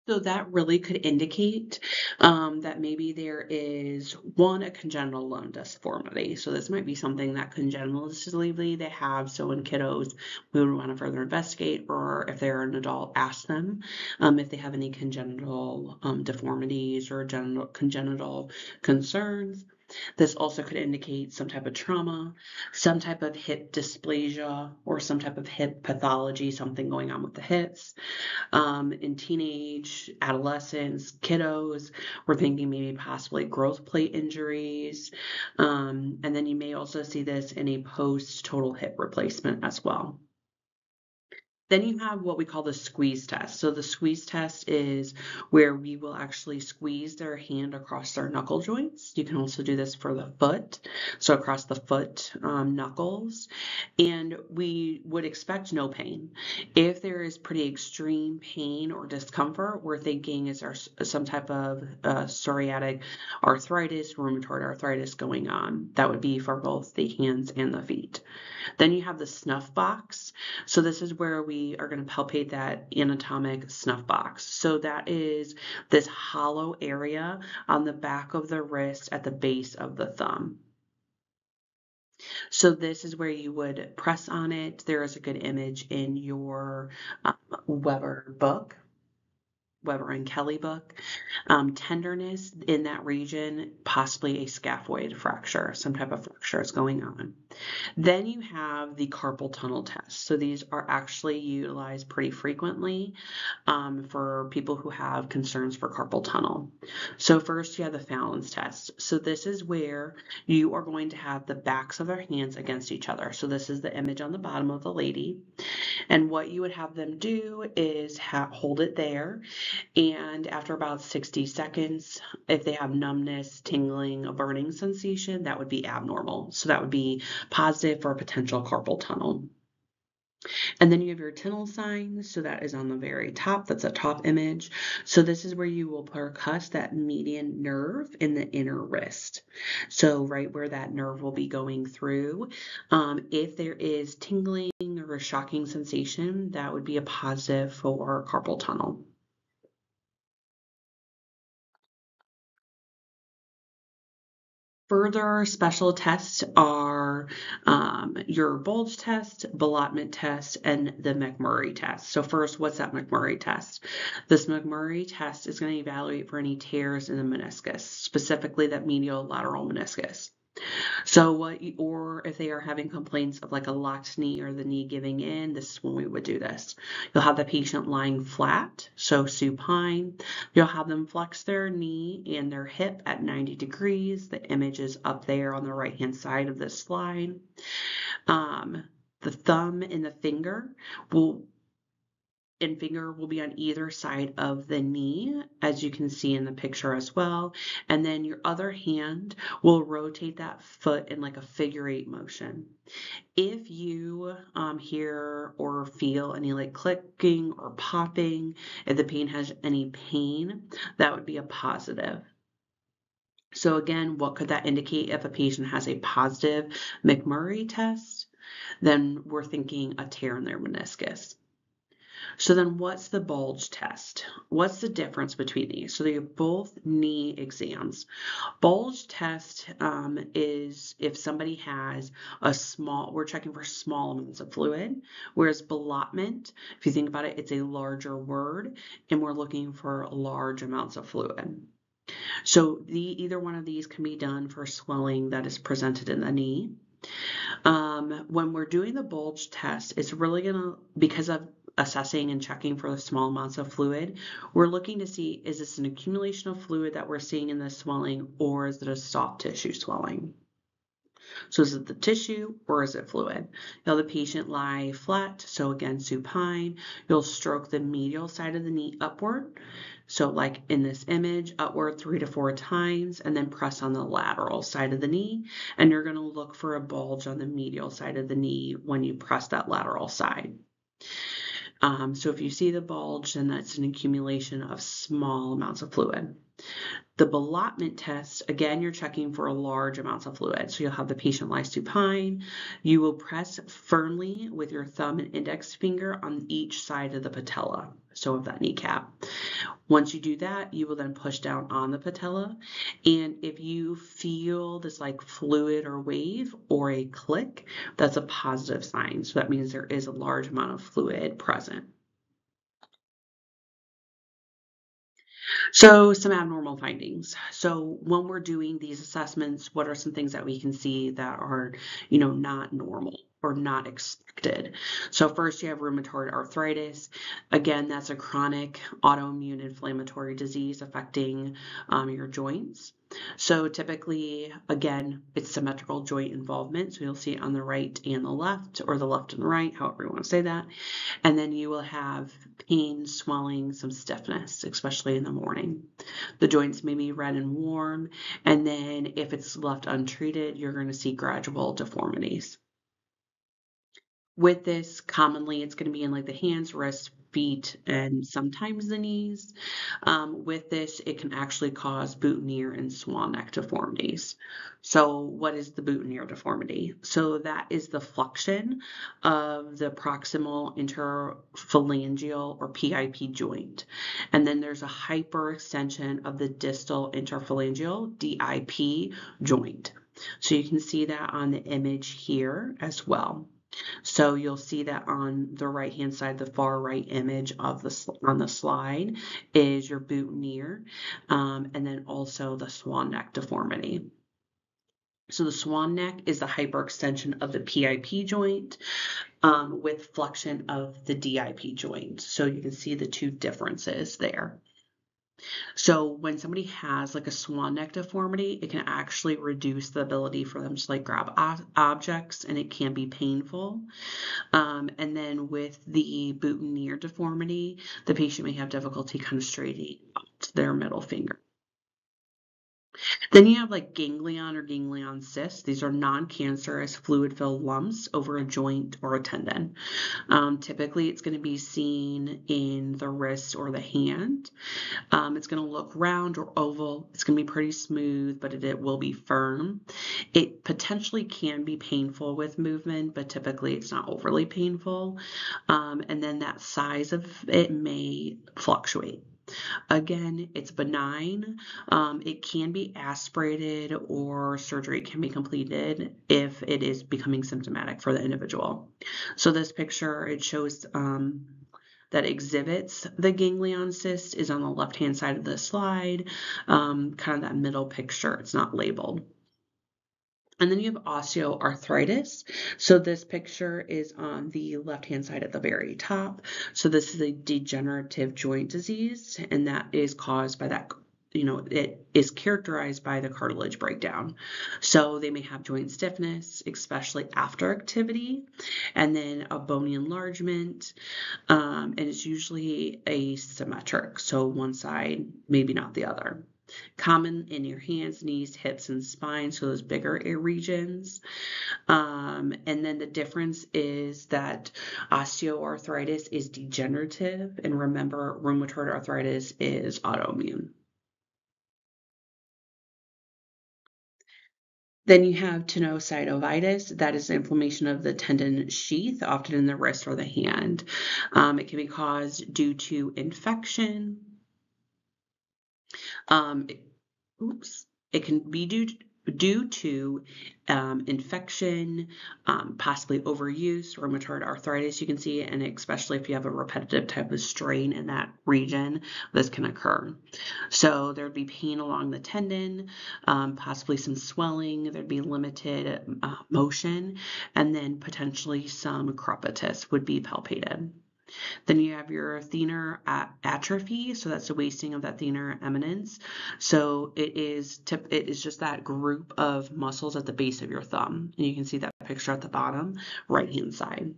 So that really could indicate that maybe there is a congenital lung deformity. So this might be something that congenitally they have. So in kiddos, we would want to further investigate, or if they're an adult, ask them if they have any congenital deformities or congenital concerns. This also could indicate some type of trauma, some type of hip dysplasia, or some type of hip pathology, something going on with the hips. In teenage, adolescents, kiddos, we're thinking maybe possibly growth plate injuries. And then you may also see this in a post-total hip replacement as well. Then you have what we call the squeeze test. So the squeeze test is where we will actually squeeze their hand across their knuckle joints. You can also do this for the foot, so across the foot knuckles. And we would expect no pain. If there is pretty extreme pain or discomfort, we're thinking is there some type of psoriatic arthritis, rheumatoid arthritis going on. That would be for both the hands and the feet. Then you have the snuff box. So this is where we are going to palpate that anatomic snuff box. So that is this hollow area on the back of the wrist at the base of the thumb. So this is where you would press on it. There is a good image in your Weber book. Weber and Kelly book. Tenderness in that region, possibly a scaphoid fracture, some type of fracture is going on. Then you have the carpal tunnel test. So these are actually utilized pretty frequently for people who have concerns for carpal tunnel. So first you have the Fallon's test. So this is where you are going to have the backs of their hands against each other. So this is the image on the bottom of the lady. And what you would have them do is hold it there. And after about 60 seconds, if they have numbness, tingling, a burning sensation, that would be abnormal. So that would be positive for a potential carpal tunnel. And then you have your Tinel sign. So that is on the very top. That's a top image. So this is where you will percuss that median nerve in the inner wrist. So right where that nerve will be going through. If there is tingling or a shocking sensation, that would be a positive for carpal tunnel. Further special tests are your bulge test, ballottement test, and the McMurray test. So first, what's that McMurray test? This McMurray test is going to evaluate for any tears in the meniscus, specifically that medial lateral meniscus. So or if they are having complaints of like a locked knee or the knee giving in, this is when we would do this. You'll have the patient lying flat, so supine. You'll have them flex their knee and their hip at 90 degrees. The image is up there on the right-hand side of this slide. The thumb and the finger will be on either side of the knee, as you can see in the picture as well. And then your other hand will rotate that foot in like a figure-8 motion. If you hear or feel any like clicking or popping, if the pain has any pain, that would be a positive. So again, what could that indicate? If a patient has a positive McMurray test, then we're thinking a tear in their meniscus. So then what's the bulge test? What's the difference between these? So they're both knee exams. Bulge test is if somebody has we're checking for small amounts of fluid, whereas ballottement, if you think about it, it's a larger word, and we're looking for large amounts of fluid. So either one of these can be done for swelling that is presented in the knee. When we're doing the bulge test, it's really because of assessing and checking for the small amounts of fluid, we're looking to see, is this an accumulation of fluid that we're seeing in the swelling, or is it a soft tissue swelling? So is it the tissue or is it fluid? You'll have the patient lie flat, so again, supine. You'll stroke the medial side of the knee upward. So like in this image, upward 3 to 4 times, and then press on the lateral side of the knee. And you're gonna look for a bulge on the medial side of the knee when you press that lateral side. So if you see the bulge, then that's an accumulation of small amounts of fluid. The ballottement test, again, you're checking for large amounts of fluid. So you'll have the patient lie supine. You will press firmly with your thumb and index finger on each side of the patella, so of that kneecap. Once you do that, you will then push down on the patella. And if you feel this like fluid or wave or a click, that's a positive sign. So that means there is a large amount of fluid present. So some abnormal findings. So when we're doing these assessments, what are some things that we can see that are, not normal or not expected? So first you have rheumatoid arthritis. Again, that's a chronic autoimmune inflammatory disease affecting your joints. So typically, again, it's symmetrical joint involvement. So you'll see it on the right and the left, or the left and the right, however you want to say that. And then you will have pain, swelling, some stiffness, especially in the morning. The joints may be red and warm, and then if it's left untreated, you're going to see gradual deformities. With this, commonly it's going to be in like the hands, wrists, feet, and sometimes the knees. With this, it can actually cause boutonniere and swan neck deformities. So what is the boutonniere deformity? So that is the flexion of the proximal interphalangeal or PIP joint. And then there's a hyperextension of the distal interphalangeal DIP joint. So you can see that on the image here as well. So you'll see that on the right-hand side, the far right image of on the slide is your boutonniere, and then also the swan neck deformity. So the swan neck is the hyperextension of the PIP joint with flexion of the DIP joint. So you can see the two differences there. So when somebody has like a swan neck deformity, it can actually reduce the ability for them to like grab objects, and it can be painful. And then with the boutonniere deformity, the patient may have difficulty kind of straightening out their middle finger. Then you have like ganglion or ganglion cysts. These are non-cancerous fluid-filled lumps over a joint or a tendon. Typically, it's going to be seen in the wrist or the hand. It's going to look round or oval. It's going to be pretty smooth, but it will be firm. It potentially can be painful with movement, but typically it's not overly painful. And then that size of it may fluctuate. Again, it's benign. It can be aspirated or surgery can be completed if it is becoming symptomatic for the individual. So this picture, it shows that exhibits the ganglion cyst is on the left-hand side of the slide, kind of that middle picture. It's not labeled. And then you have osteoarthritis. So this picture is on the left-hand side at the very top. So this is a degenerative joint disease, and that is caused by that, it is characterized by the cartilage breakdown. So they may have joint stiffness, especially after activity, and then a bony enlargement, and it's usually asymmetric. So one side, maybe not the other. Common in your hands, knees, hips, and spine, so those bigger ear regions. And then the difference is that osteoarthritis is degenerative, and remember, rheumatoid arthritis is autoimmune. Then you have tenosynovitis. That is inflammation of the tendon sheath, often in the wrist or the hand. It can be caused due to infection. It, oops. It can be due to infection, possibly overuse, rheumatoid arthritis. You can see, and especially if you have a repetitive type of strain in that region, this can occur. So there'd be pain along the tendon, possibly some swelling. There'd be limited motion, and then potentially some crepitus would be palpated. Then you have your thenar atrophy, so that's the wasting of that thenar eminence. So it is just that group of muscles at the base of your thumb, and you can see that picture at the bottom right hand side.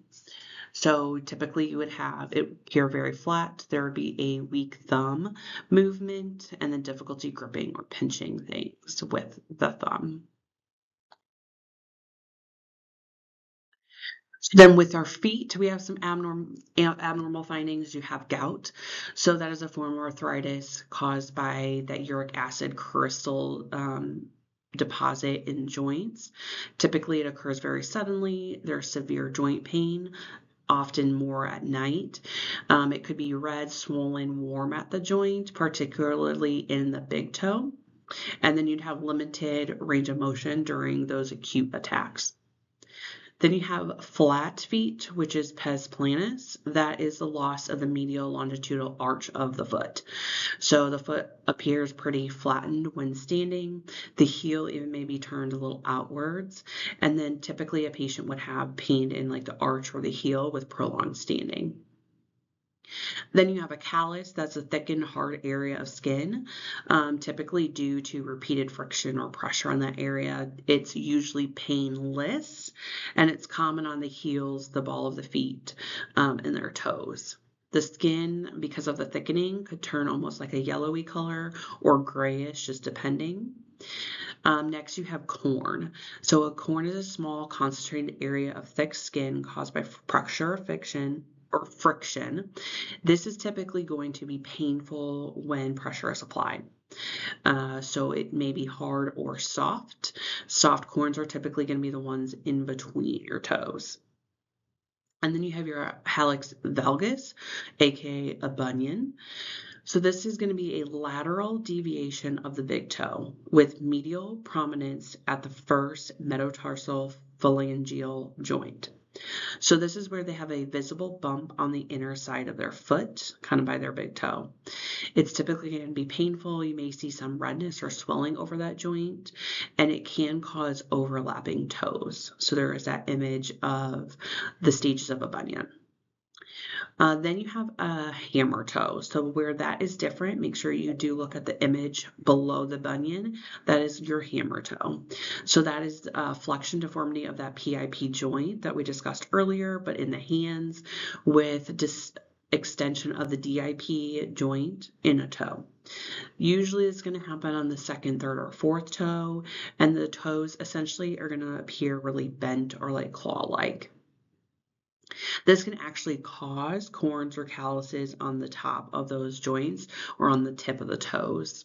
So typically you would have it here very flat. There would be a weak thumb movement and then difficulty gripping or pinching things with the thumb. Then with our feet, we have some abnormal findings. You have gout. So that is a form of arthritis caused by that uric acid crystal deposit in joints. Typically, it occurs very suddenly. There's severe joint pain, often more at night. It could be red, swollen, warm at the joint, particularly in the big toe. And then you'd have limited range of motion during those acute attacks. Then you have flat feet, which is pes planus. That is the loss of the medial longitudinal arch of the foot. So the foot appears pretty flattened when standing. The heel even may be turned a little outwards. And then typically a patient would have pain in like the arch or the heel with prolonged standing. Then you have a callus, that's a thickened, hard area of skin, typically due to repeated friction or pressure on that area. It's usually painless, and it's common on the heels, the ball of the feet, and their toes. The skin, because of the thickening, could turn almost like a yellowy color or grayish, just depending. Next, you have corn. So a corn is a small, concentrated area of thick skin caused by pressure or friction. This is typically going to be painful when pressure is applied. So it may be hard or soft. Soft corns are typically going to be the ones in between your toes. And then you have your hallux valgus, aka a bunion. So this is going to be a lateral deviation of the big toe with medial prominence at the first metatarsal phalangeal joint. So this is where they have a visible bump on the inner side of their foot, kind of by their big toe. It's typically going to be painful. You may see some redness or swelling over that joint, and it can cause overlapping toes. So there is that image of the stages of a bunion. Then you have a hammer toe. So where that is different, make sure you do look at the image below the bunion. That is your hammer toe. So that is flexion deformity of that PIP joint that we discussed earlier, but in the hands with extension of the DIP joint in a toe. Usually it's going to happen on the second, third, or fourth toe, and the toes essentially are going to appear really bent or like claw-like. This can actually cause corns or calluses on the top of those joints or on the tip of the toes.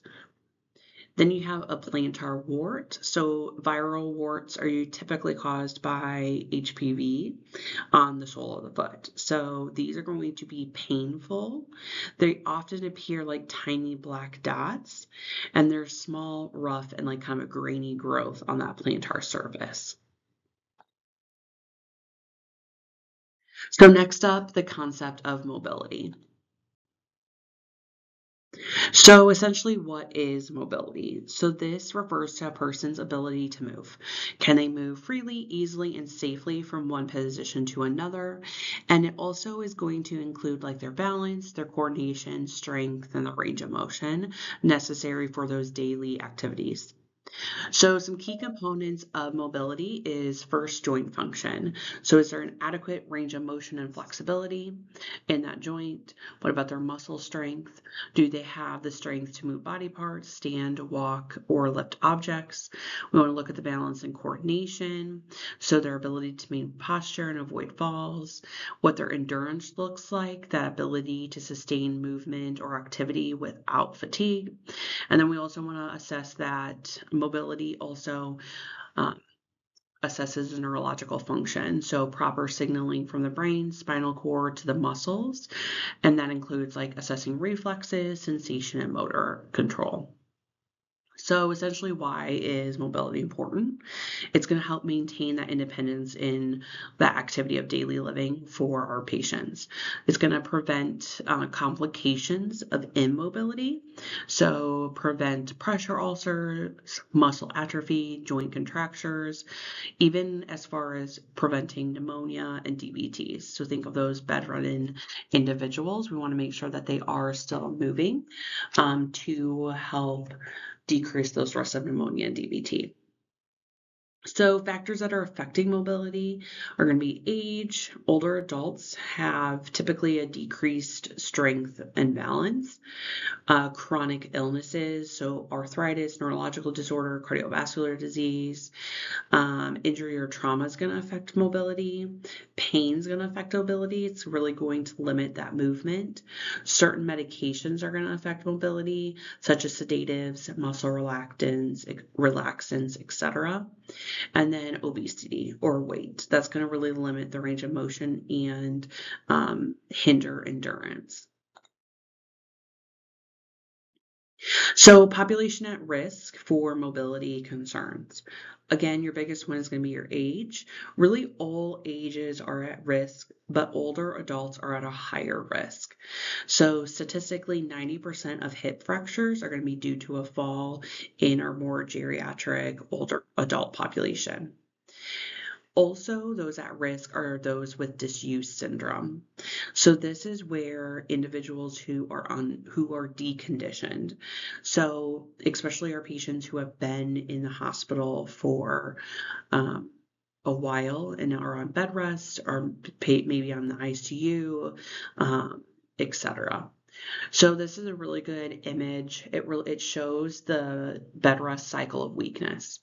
Then you have a plantar wart. So viral warts are typically caused by HPV on the sole of the foot. So these are going to be painful. They often appear like tiny black dots, and they're small, rough, and like kind of a grainy growth on that plantar surface. So next up, the concept of mobility. So essentially, what is mobility? So this refers to a person's ability to move. Can they move freely, easily, and safely from one position to another? And it also is going to include like their balance, their coordination, strength, and the range of motion necessary for those daily activities. So some key components of mobility is first joint function. So is there an adequate range of motion and flexibility in that joint? What about their muscle strength? Do they have the strength to move body parts, stand, walk, or lift objects? We want to look at the balance and coordination. So their ability to maintain posture and avoid falls, what their endurance looks like, that ability to sustain movement or activity without fatigue. And then we also want to assess that mobility also Um, assesses the neurological function, so proper signaling from the brain, spinal cord to the muscles, and that includes like assessing reflexes, sensation, and motor control. So essentially, why is mobility important? It's going to help maintain that independence in the activity of daily living for our patients. It's going to prevent complications of immobility, so prevent pressure ulcers, muscle atrophy, joint contractures, even as far as preventing pneumonia and DVTs. So think of those bedridden individuals. We want to make sure that they are still moving to help decrease those risks of pneumonia and DVT. So factors that are affecting mobility are going to be age. Older adults have typically a decreased strength and balance. Chronic illnesses, so arthritis, neurological disorder, cardiovascular disease, injury or trauma is going to affect mobility. Pain is going to affect mobility. It's really going to limit that movement. Certain medications are going to affect mobility, such as sedatives, muscle relaxants, etc. And then obesity or weight. That's going to really limit the range of motion and hinder endurance. So population at risk for mobility concerns. Again, your biggest one is going to be your age. Really, all ages are at risk, but older adults are at a higher risk. So statistically, 90% of hip fractures are going to be due to a fall in our more geriatric older adult population. Also, those at risk are those with disuse syndrome. So this is where individuals who are deconditioned. So especially our patients who have been in the hospital for a while and are on bed rest or maybe on the ICU, etc. So this is a really good image. It shows the bed rest cycle of weakness.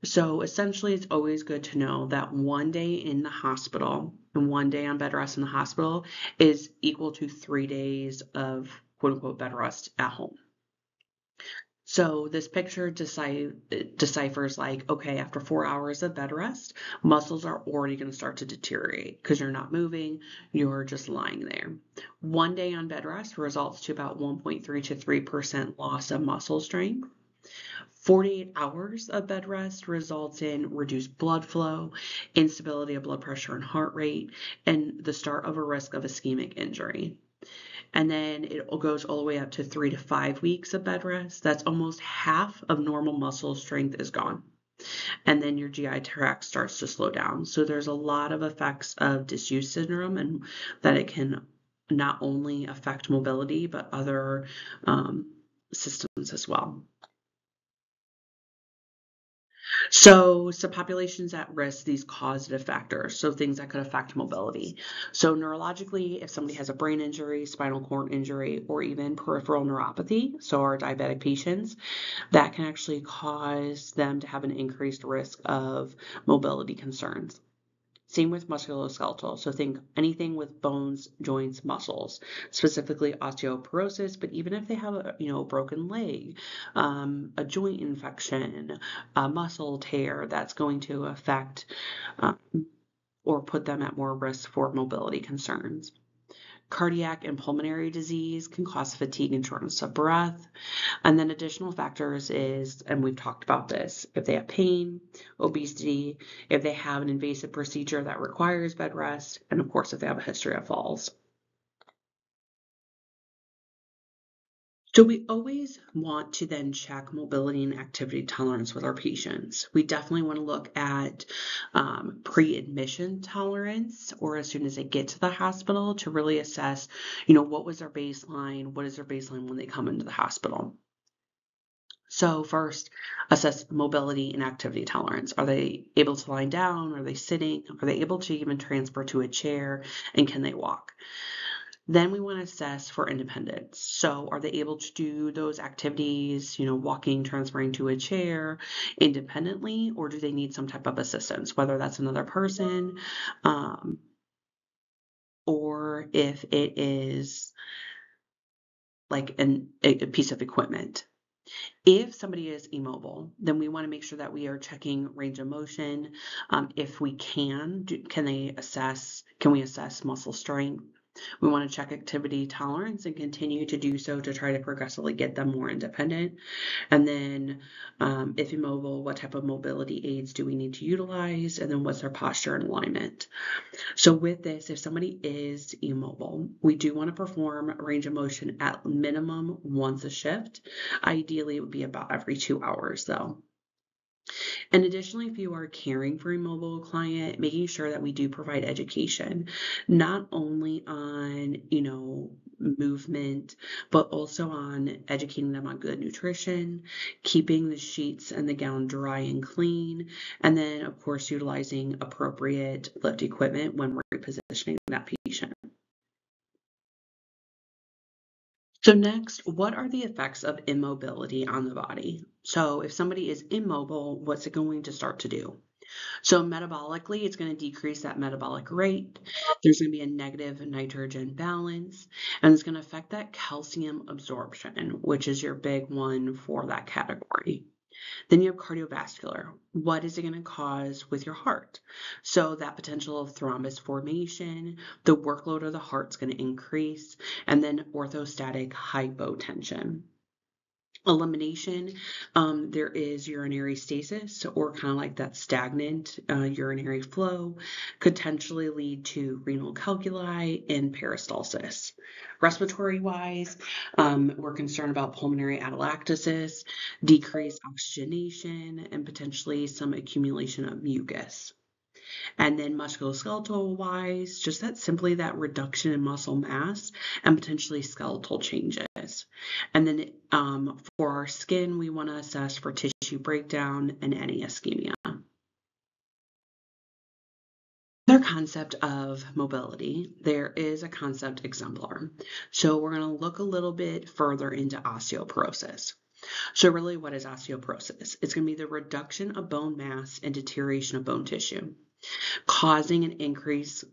So essentially, it's always good to know that one day in the hospital and one day on bed rest in the hospital is equal to 3 days of quote unquote bed rest at home. So this picture deciphers like, okay, after 4 hours of bed rest, muscles are already going to start to deteriorate because you're not moving, you're just lying there. One day on bed rest results to about 1.3 to 3% loss of muscle strength. 48 hours of bed rest results in reduced blood flow, instability of blood pressure and heart rate, and the start of a risk of ischemic injury. And then it goes all the way up to 3 to 5 weeks of bed rest. That's almost half of normal muscle strength is gone. And then your GI tract starts to slow down. So there's a lot of effects of disuse syndrome, and that it can not only affect mobility, but other systems as well. So subpopulations at risk, these causative factors, so things that could affect mobility. So neurologically, if somebody has a brain injury, spinal cord injury, or even peripheral neuropathy, so our diabetic patients, that can actually cause them to have an increased risk of mobility concerns. Same with musculoskeletal. So think anything with bones, joints, muscles, specifically osteoporosis, but even if they have a broken leg, a joint infection, a muscle tear, that's going to affect or put them at more risk for mobility concerns. Cardiac and pulmonary disease can cause fatigue and shortness of breath. And then additional factors is, and we've talked about this, if they have pain, obesity, if they have an invasive procedure that requires bed rest, and of course, if they have a history of falls. So we always want to then check mobility and activity tolerance with our patients. We definitely want to look at pre-admission tolerance, or as soon as they get to the hospital, to really assess, what was their baseline, what is their baseline when they come into the hospital. So first, assess mobility and activity tolerance. Are they able to lie down? Are they sitting? Are they able to even transfer to a chair? And can they walk? Then we want to assess for independence. So are they able to do those activities, walking, transferring to a chair independently, or do they need some type of assistance, whether that's another person, or if it is like a piece of equipment. If somebody is immobile, then we want to make sure that we are checking range of motion. If we can we assess muscle strength? We want to check activity tolerance and continue to do so to try to progressively get them more independent. And then, if immobile, what type of mobility aids do we need to utilize? And then what's their posture and alignment? So with this, if somebody is immobile, we do want to perform range of motion at minimum once a shift. Ideally, it would be about every 2 hours though. And additionally, if you are caring for a mobile client, making sure that we do provide education, not only on, movement, but also on educating them on good nutrition, keeping the sheets and the gown dry and clean, and then, of course, utilizing appropriate lift equipment when we're repositioning that patient. So next, what are the effects of immobility on the body? So if somebody is immobile, what's it going to start to do? So metabolically, it's going to decrease that metabolic rate. There's going to be a negative nitrogen balance, and it's going to affect that calcium absorption, which is your big one for that category. Then you have cardiovascular. What is it going to cause with your heart? So that potential of thrombus formation, the workload of the heart's going to increase, and then orthostatic hypotension. Elimination, there is urinary stasis, or kind of like that stagnant urinary flow, could potentially lead to renal calculi and peristalsis. Respiratory wise, we're concerned about pulmonary atelectasis, decreased oxygenation, and potentially some accumulation of mucus. And then musculoskeletal wise, just that reduction in muscle mass and potentially skeletal changes. And then for our skin, we want to assess for tissue breakdown and any ischemia. Another concept of mobility, there is a concept exemplar. So we're going to look a little bit further into osteoporosis. So really, what is osteoporosis? It's going to be the reduction of bone mass and deterioration of bone tissue, causing an increase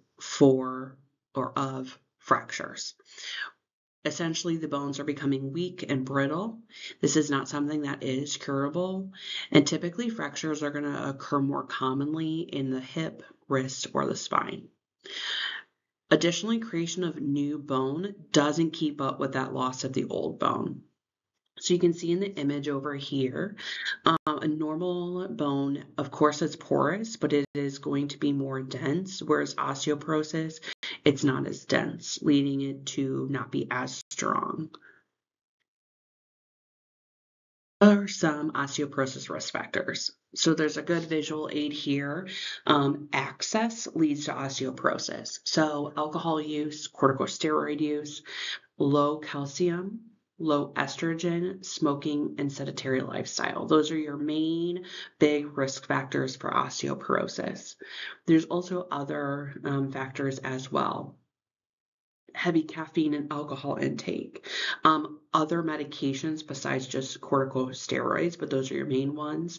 of fractures. Essentially, the bones are becoming weak and brittle. This is not something that is curable, and typically fractures are going to occur more commonly in the hip, wrist, or the spine. Additionally, creation of new bone doesn't keep up with that loss of the old bone. So you can see in the image over here, a normal bone, of course, it's porous, but it is going to be more dense, whereas osteoporosis, it's not as dense, leading it to not be as strong. What are some osteoporosis risk factors? So there's a good visual aid here. Access leads to osteoporosis. So alcohol use, corticosteroid use, low calcium, low estrogen, smoking, and sedentary lifestyle. Those are your main big risk factors for osteoporosis. There's also other factors as well. Heavy caffeine and alcohol intake. Other medications besides just corticosteroids, but those are your main ones.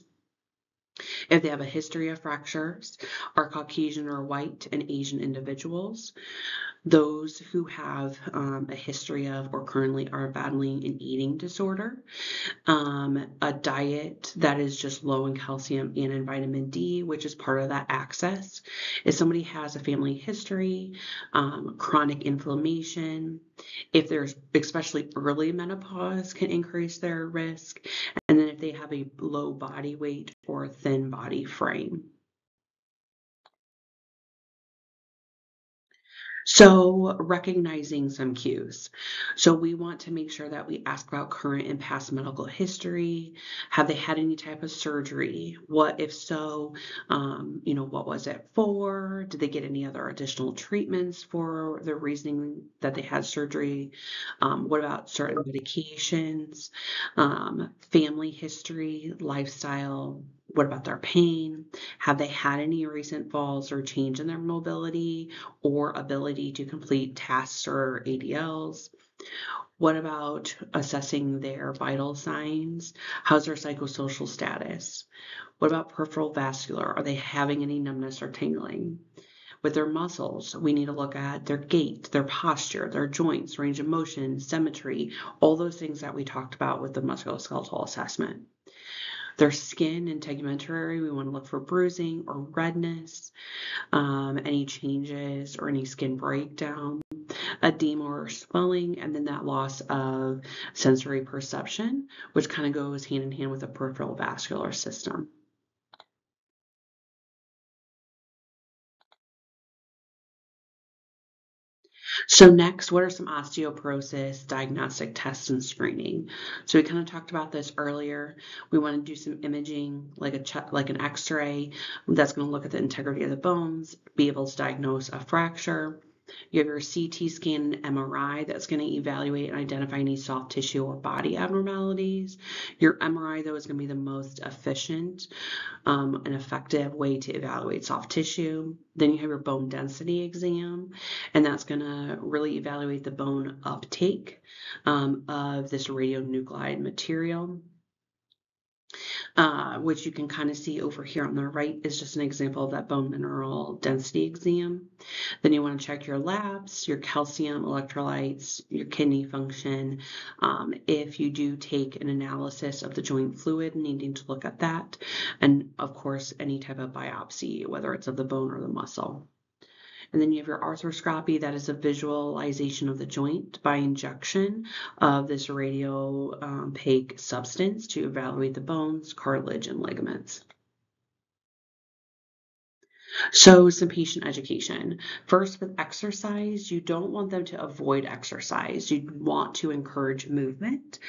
If they have a history of fractures, are Caucasian or white and Asian individuals. Those who have a history of or currently are battling an eating disorder, a diet that is just low in calcium and in vitamin D, which is part of that access. If somebody has a family history, chronic inflammation, if there's especially early menopause can increase their risk, and then if they have a low body weight or a thin body frame. So recognizing some cues. So we want to make sure that we ask about current and past medical history. Have they had any type of surgery? What, if so, what was it for? Did they get any other additional treatments for the reasoning that they had surgery? What about certain medications? Family history, lifestyle. What about their pain? Have they had any recent falls or change in their mobility or ability to complete tasks or ADLs? What about assessing their vital signs? How's their psychosocial status? What about peripheral vascular? Are they having any numbness or tingling? With their muscles, we need to look at their gait, their posture, their joints, range of motion, symmetry, all those things that we talked about with the musculoskeletal assessment. Their skin and tegumentary, we want to look for bruising or redness, any changes or any skin breakdown, edema or swelling, and then that loss of sensory perception, which kind of goes hand in hand with the peripheral vascular system. So next, what are some osteoporosis diagnostic tests and screening? So we kind of talked about this earlier. We want to do some imaging, like an X-ray, that's going to look at the integrity of the bones, be able to diagnose a fracture. You have your CT scan and MRI that's going to evaluate and identify any soft tissue or body abnormalities. Your MRI, though, is going to be the most efficient an effective way to evaluate soft tissue. Then you have your bone density exam, and that's going to really evaluate the bone uptake of this radionuclide material. Which you can kind of see over here on the right is just an example of that bone mineral density exam. Then you want to check your labs, your calcium, electrolytes, your kidney function. If you do take an analysis of the joint fluid, needing to look at that. And of course, any type of biopsy, whether it's of the bone or the muscle. And then you have your arthroscopy, that is a visualization of the joint by injection of this radiopaque substance to evaluate the bones, cartilage, and ligaments. So some patient education. First, with exercise, you don't want them to avoid exercise. You want to encourage movement.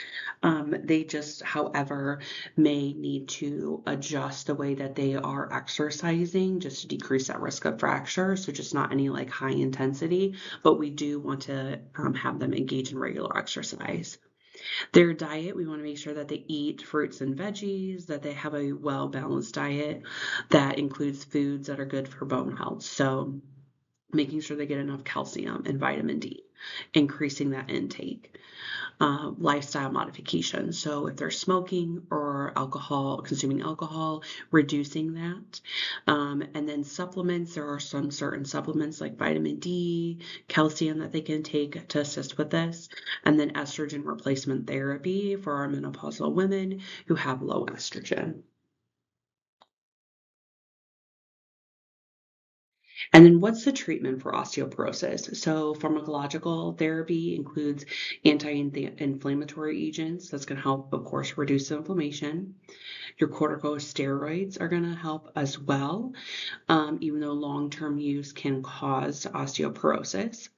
They just, however, may need to adjust the way that they are exercising just to decrease that risk of fracture. So just not any like high intensity, but we do want to have them engage in regular exercise. Their diet, we want to make sure that they eat fruits and veggies, that they have a well-balanced diet that includes foods that are good for bone health. So making sure they get enough calcium and vitamin D, increasing that intake. Lifestyle modification. So if they're smoking or consuming alcohol, reducing that. And then supplements, there are some certain supplements like vitamin D, calcium that they can take to assist with this. And then estrogen replacement therapy for our menopausal women who have low estrogen. And then what's the treatment for osteoporosis? So pharmacological therapy includes anti-inflammatory agents. That's going to help, of course, reduce the inflammation. Your corticosteroids are going to help as well, even though long-term use can cause osteoporosis.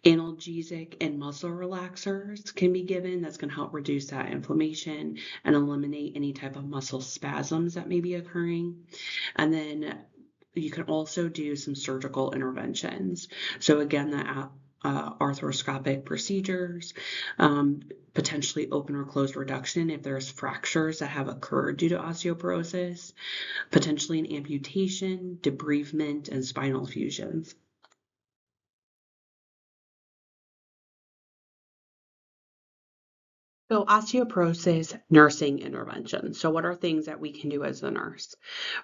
Analgesic and muscle relaxers can be given. That's going to help reduce that inflammation and eliminate any type of muscle spasms that may be occurring. And then you can also do some surgical interventions. So again, the arthroscopic procedures, potentially open or closed reduction if there's fractures that have occurred due to osteoporosis, potentially an amputation, debridement, and spinal fusions. So osteoporosis nursing intervention. So what are things that we can do as a nurse?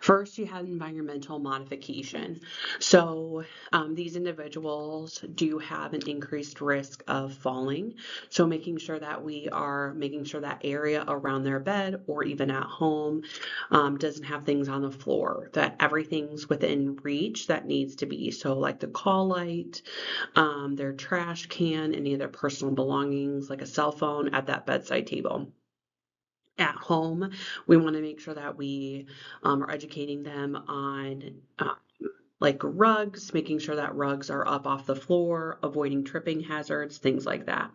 First, you have environmental modification. So these individuals do have an increased risk of falling. So making sure that we are making sure that area around their bed or even at home doesn't have things on the floor, that everything's within reach that needs to be. So like the call light, their trash can, any of their personal belongings, like a cell phone at that bedside table. At home, we want to make sure that we are educating them on like rugs, making sure that rugs are up off the floor, avoiding tripping hazards, things like that.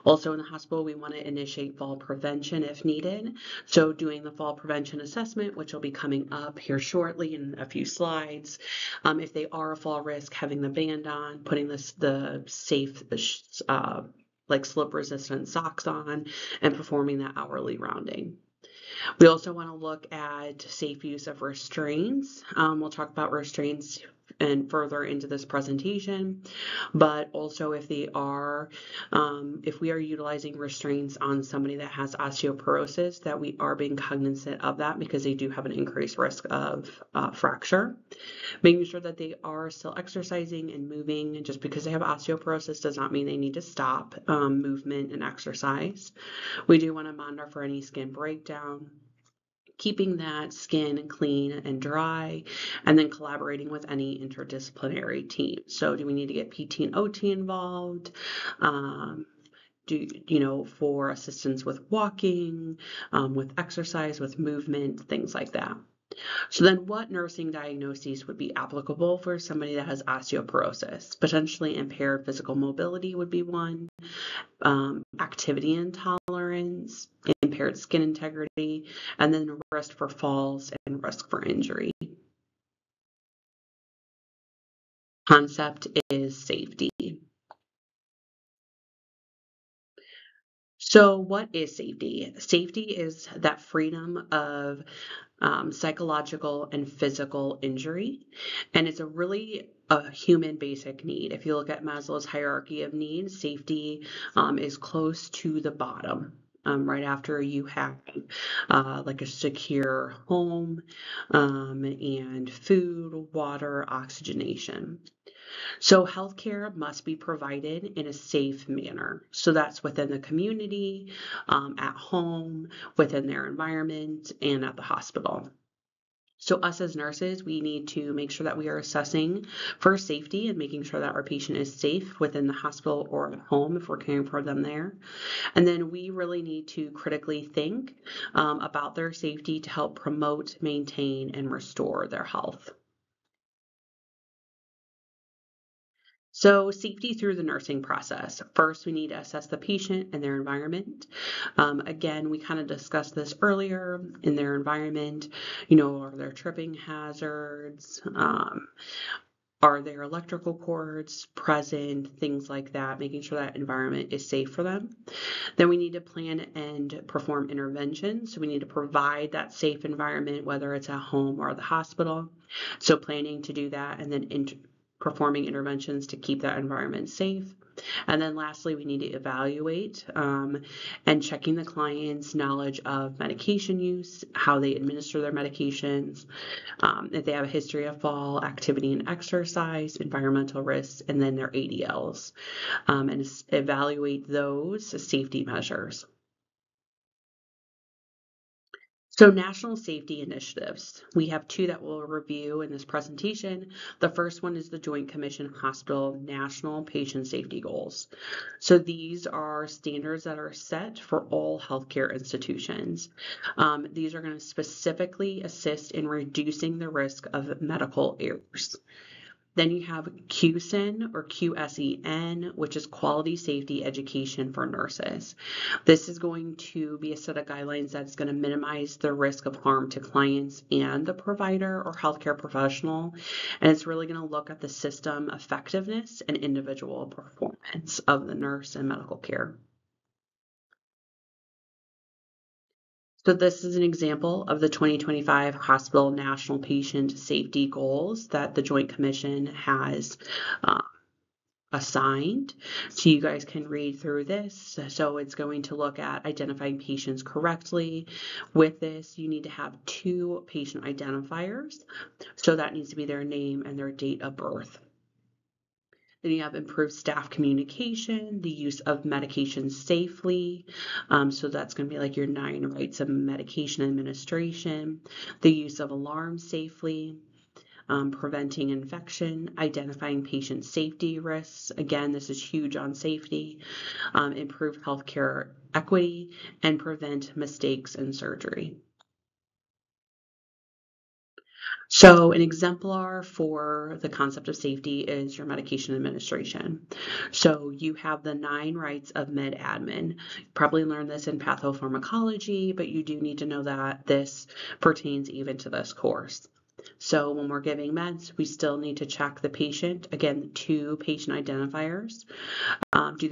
Also in the hospital, we want to initiate fall prevention if needed. So doing the fall prevention assessment, which will be coming up here shortly in a few slides. If they are a fall risk, having the band on, putting the safe like slip resistant socks on, and performing that hourly rounding. We also want to look at safe use of restraints. We'll talk about restraints and further into this presentation, but also if they are, if we are utilizing restraints on somebody that has osteoporosis, that we are being cognizant of that because they do have an increased risk of fracture. Making sure that they are still exercising and moving. And just because they have osteoporosis does not mean they need to stop movement and exercise. We do want to monitor for any skin breakdown, keeping that skin clean and dry, and then collaborating with any interdisciplinary team. So do we need to get PT and OT involved? For assistance with walking, with exercise, with movement, things like that. So then what nursing diagnoses would be applicable for somebody that has osteoporosis? Potentially impaired physical mobility would be one, activity intolerance, impaired skin integrity, and then risk for falls and risk for injury. Concept is safety. So what is safety? Safety is that freedom of psychological and physical injury, and it's a human basic need. If you look at Maslow's hierarchy of needs, safety is close to the bottom. Right after you have like a secure home and food, water, oxygenation. So healthcare must be provided in a safe manner. So that's within the community, at home, within their environment, and at the hospital. So us as nurses, we need to make sure that we are assessing for safety and making sure that our patient is safe within the hospital or at home if we're caring for them there. And then we really need to critically think about their safety to help promote, maintain, and restore their health. So safety through the nursing process. First, we need to assess the patient and their environment. Again, we kind of discussed this earlier in their environment. Are there tripping hazards? Are there electrical cords present? Things like that, making sure that environment is safe for them. Then we need to plan and perform interventions. So we need to provide that safe environment, whether it's at home or the hospital. So planning to do that and then performing interventions to keep that environment safe. And then lastly, we need to evaluate and checking the client's knowledge of medication use, how they administer their medications, if they have a history of fall, activity and exercise, environmental risks, and then their ADLs, and evaluate those safety measures. So national safety initiatives. We have two that we'll review in this presentation. The first one is the Joint Commission Hospital National Patient Safety Goals. So these are standards that are set for all healthcare institutions. These are going to specifically assist in reducing the risk of medical errors. Then you have QSEN or QSEN, which is Quality Safety Education for Nurses. This is going to be a set of guidelines that's going to minimize the risk of harm to clients and the provider or healthcare professional. And it's really going to look at the system effectiveness and individual performance of the nurse and medical care. So this is an example of the 2025 Hospital National Patient Safety Goals that the Joint Commission has assigned. So you guys can read through this. So it's going to look at identifying patients correctly. With this, you need to have 2 patient identifiers. So that needs to be their name and their date of birth. Then you have improved staff communication, the use of medication safely. So that's going to be like your 9 rights of medication administration, the use of alarms safely, preventing infection, identifying patient safety risks. Again, this is huge on safety, improve healthcare equity, and prevent mistakes in surgery. So an exemplar for the concept of safety is your medication administration. So you have the 9 rights of med admin. You probably learned this in pathopharmacology, but you do need to know that this pertains even to this course. So when we're giving meds, we still need to check the patient. Again, 2 patient identifiers. Do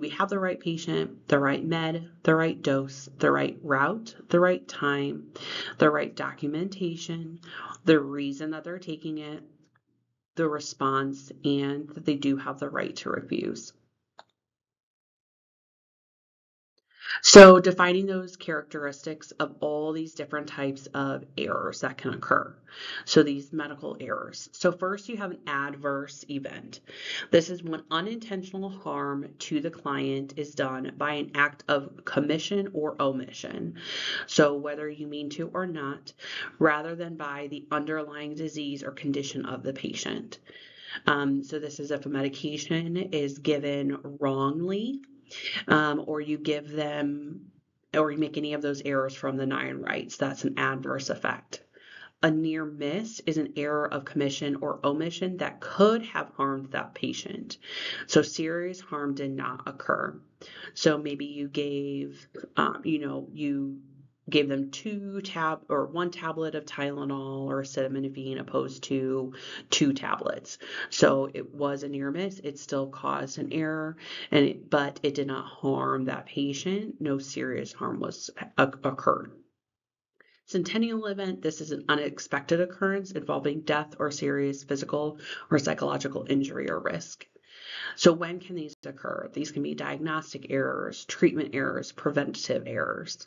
we have the right patient, the right med, the right dose, the right route, the right time, the right documentation, the reason that they're taking it, the response and that they do have the right to refuse. So defining those characteristics of all these different types of errors that can occur. So these medical errors. So first you have an adverse event. This is when unintentional harm to the client is done by an act of commission or omission. So whether you mean to or not, rather than by the underlying disease or condition of the patient. So this is if a medication is given wrongly, or you give them, or you make any of those errors from the 9 rights. That's an adverse effect. A near miss is an error of commission or omission that could have harmed that patient. So serious harm did not occur. So maybe you gave, you gave them one tablet of Tylenol or acetaminophen opposed to 2 tablets. So it was a near miss. It still caused an error, but it did not harm that patient. No serious harm occurred. Centennial event, this is an unexpected occurrence involving death or serious physical or psychological injury or risk. So when can these occur? These can be diagnostic errors, treatment errors, preventative errors.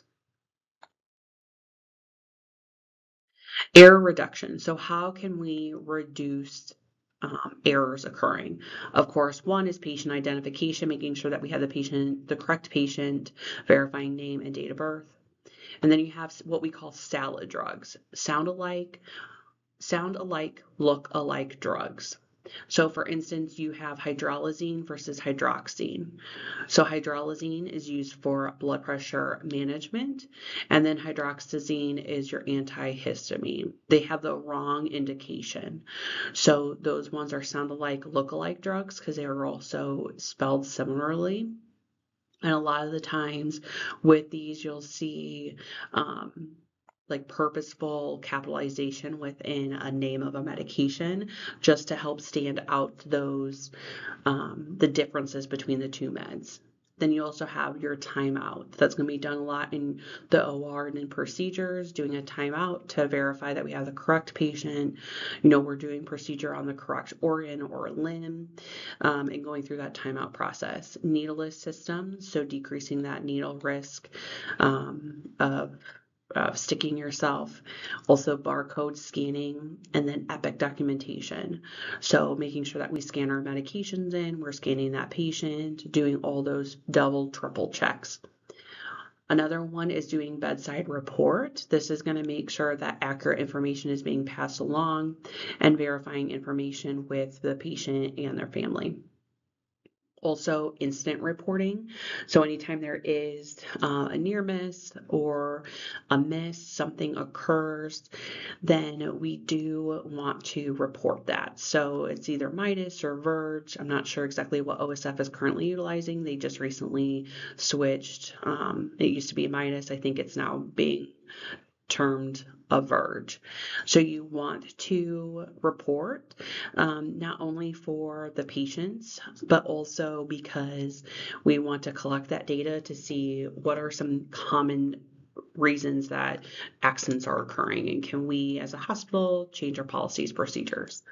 Error reduction. So how can we reduce errors occurring? Of course, one is patient identification, making sure that we have the correct patient, verifying name and date of birth. And then you have what we call salad drugs. Sound alike, look alike drugs. So for instance, you have hydralazine versus hydroxine. So hydralazine is used for blood pressure management, and then hydroxyzine is your antihistamine. They have the wrong indication. So those ones are sound alike, look alike drugs because they are also spelled similarly. And a lot of the times with these, you'll see like purposeful capitalization within a name of a medication just to help stand out those the differences between the 2 meds. Then you also have your timeout. That's going to be done a lot in the OR and in procedures, doing a timeout to verify that we have the correct patient. We're doing procedure on the correct organ or limb, and going through that timeout process. Needleless systems, so decreasing that needle risk of sticking yourself, also barcode scanning, and then epic documentation. So making sure that we scan our medications in, we're scanning that patient, doing all those double, triple checks. Another one is doing bedside report. This is going to make sure that accurate information is being passed along and verifying information with the patient and their family. Also incident reporting. So anytime there is a near miss or a miss, something occurs, then we do want to report that. So it's either MIDAS or Verge. I'm not sure exactly what OSF is currently utilizing. They just recently switched. It used to be MIDAS. I think it's now being termed a Verge. So you want to report not only for the patients, but also because we want to collect that data to see what are some common reasons that accidents are occurring, and can we as a hospital change our policies, procedures.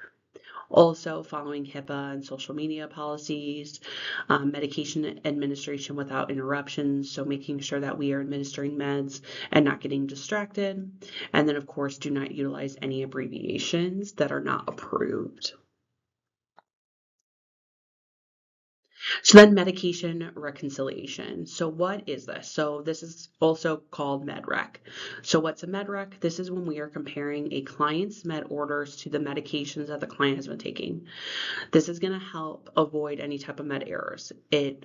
Also following HIPAA and social media policies, medication administration without interruptions, so making sure that we are administering meds and not getting distracted. And then of course, do not utilize any abbreviations that are not approved. So then medication reconciliation. So what is this? So this is also called MedRec. So what's a MedRec? This is when we are comparing a client's med orders to the medications that the client has been taking. This is going to help avoid any type of med errors. It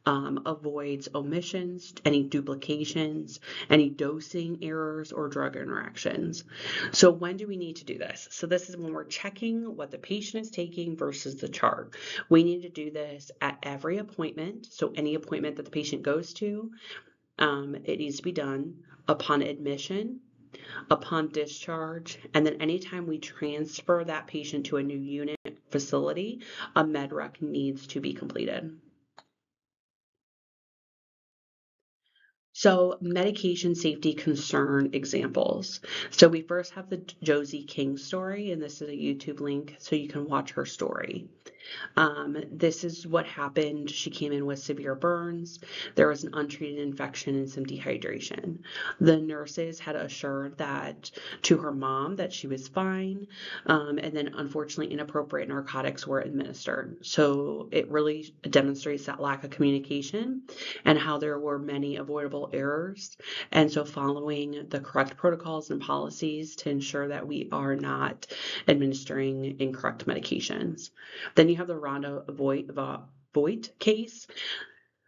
avoids omissions, any duplications, any dosing errors, or drug interactions. So when do we need to do this? So this is when we're checking what the patient is taking versus the chart. We need to do this at every appointment. So any appointment that the patient goes to, it needs to be done upon admission, upon discharge, and then anytime we transfer that patient to a new unit facility, a MedRec needs to be completed. So medication safety concern examples. So we first have the Josie King story, and this is a YouTube link so you can watch her story. This is what happened. She came in with severe burns. There was an untreated infection and some dehydration. The nurses had assured that to her mom that she was fine, and then unfortunately inappropriate narcotics were administered. So it really demonstrates that lack of communication and how there were many avoidable errors. And so following the correct protocols and policies to ensure that we are not administering incorrect medications. Then you have the Rhonda Voigt case.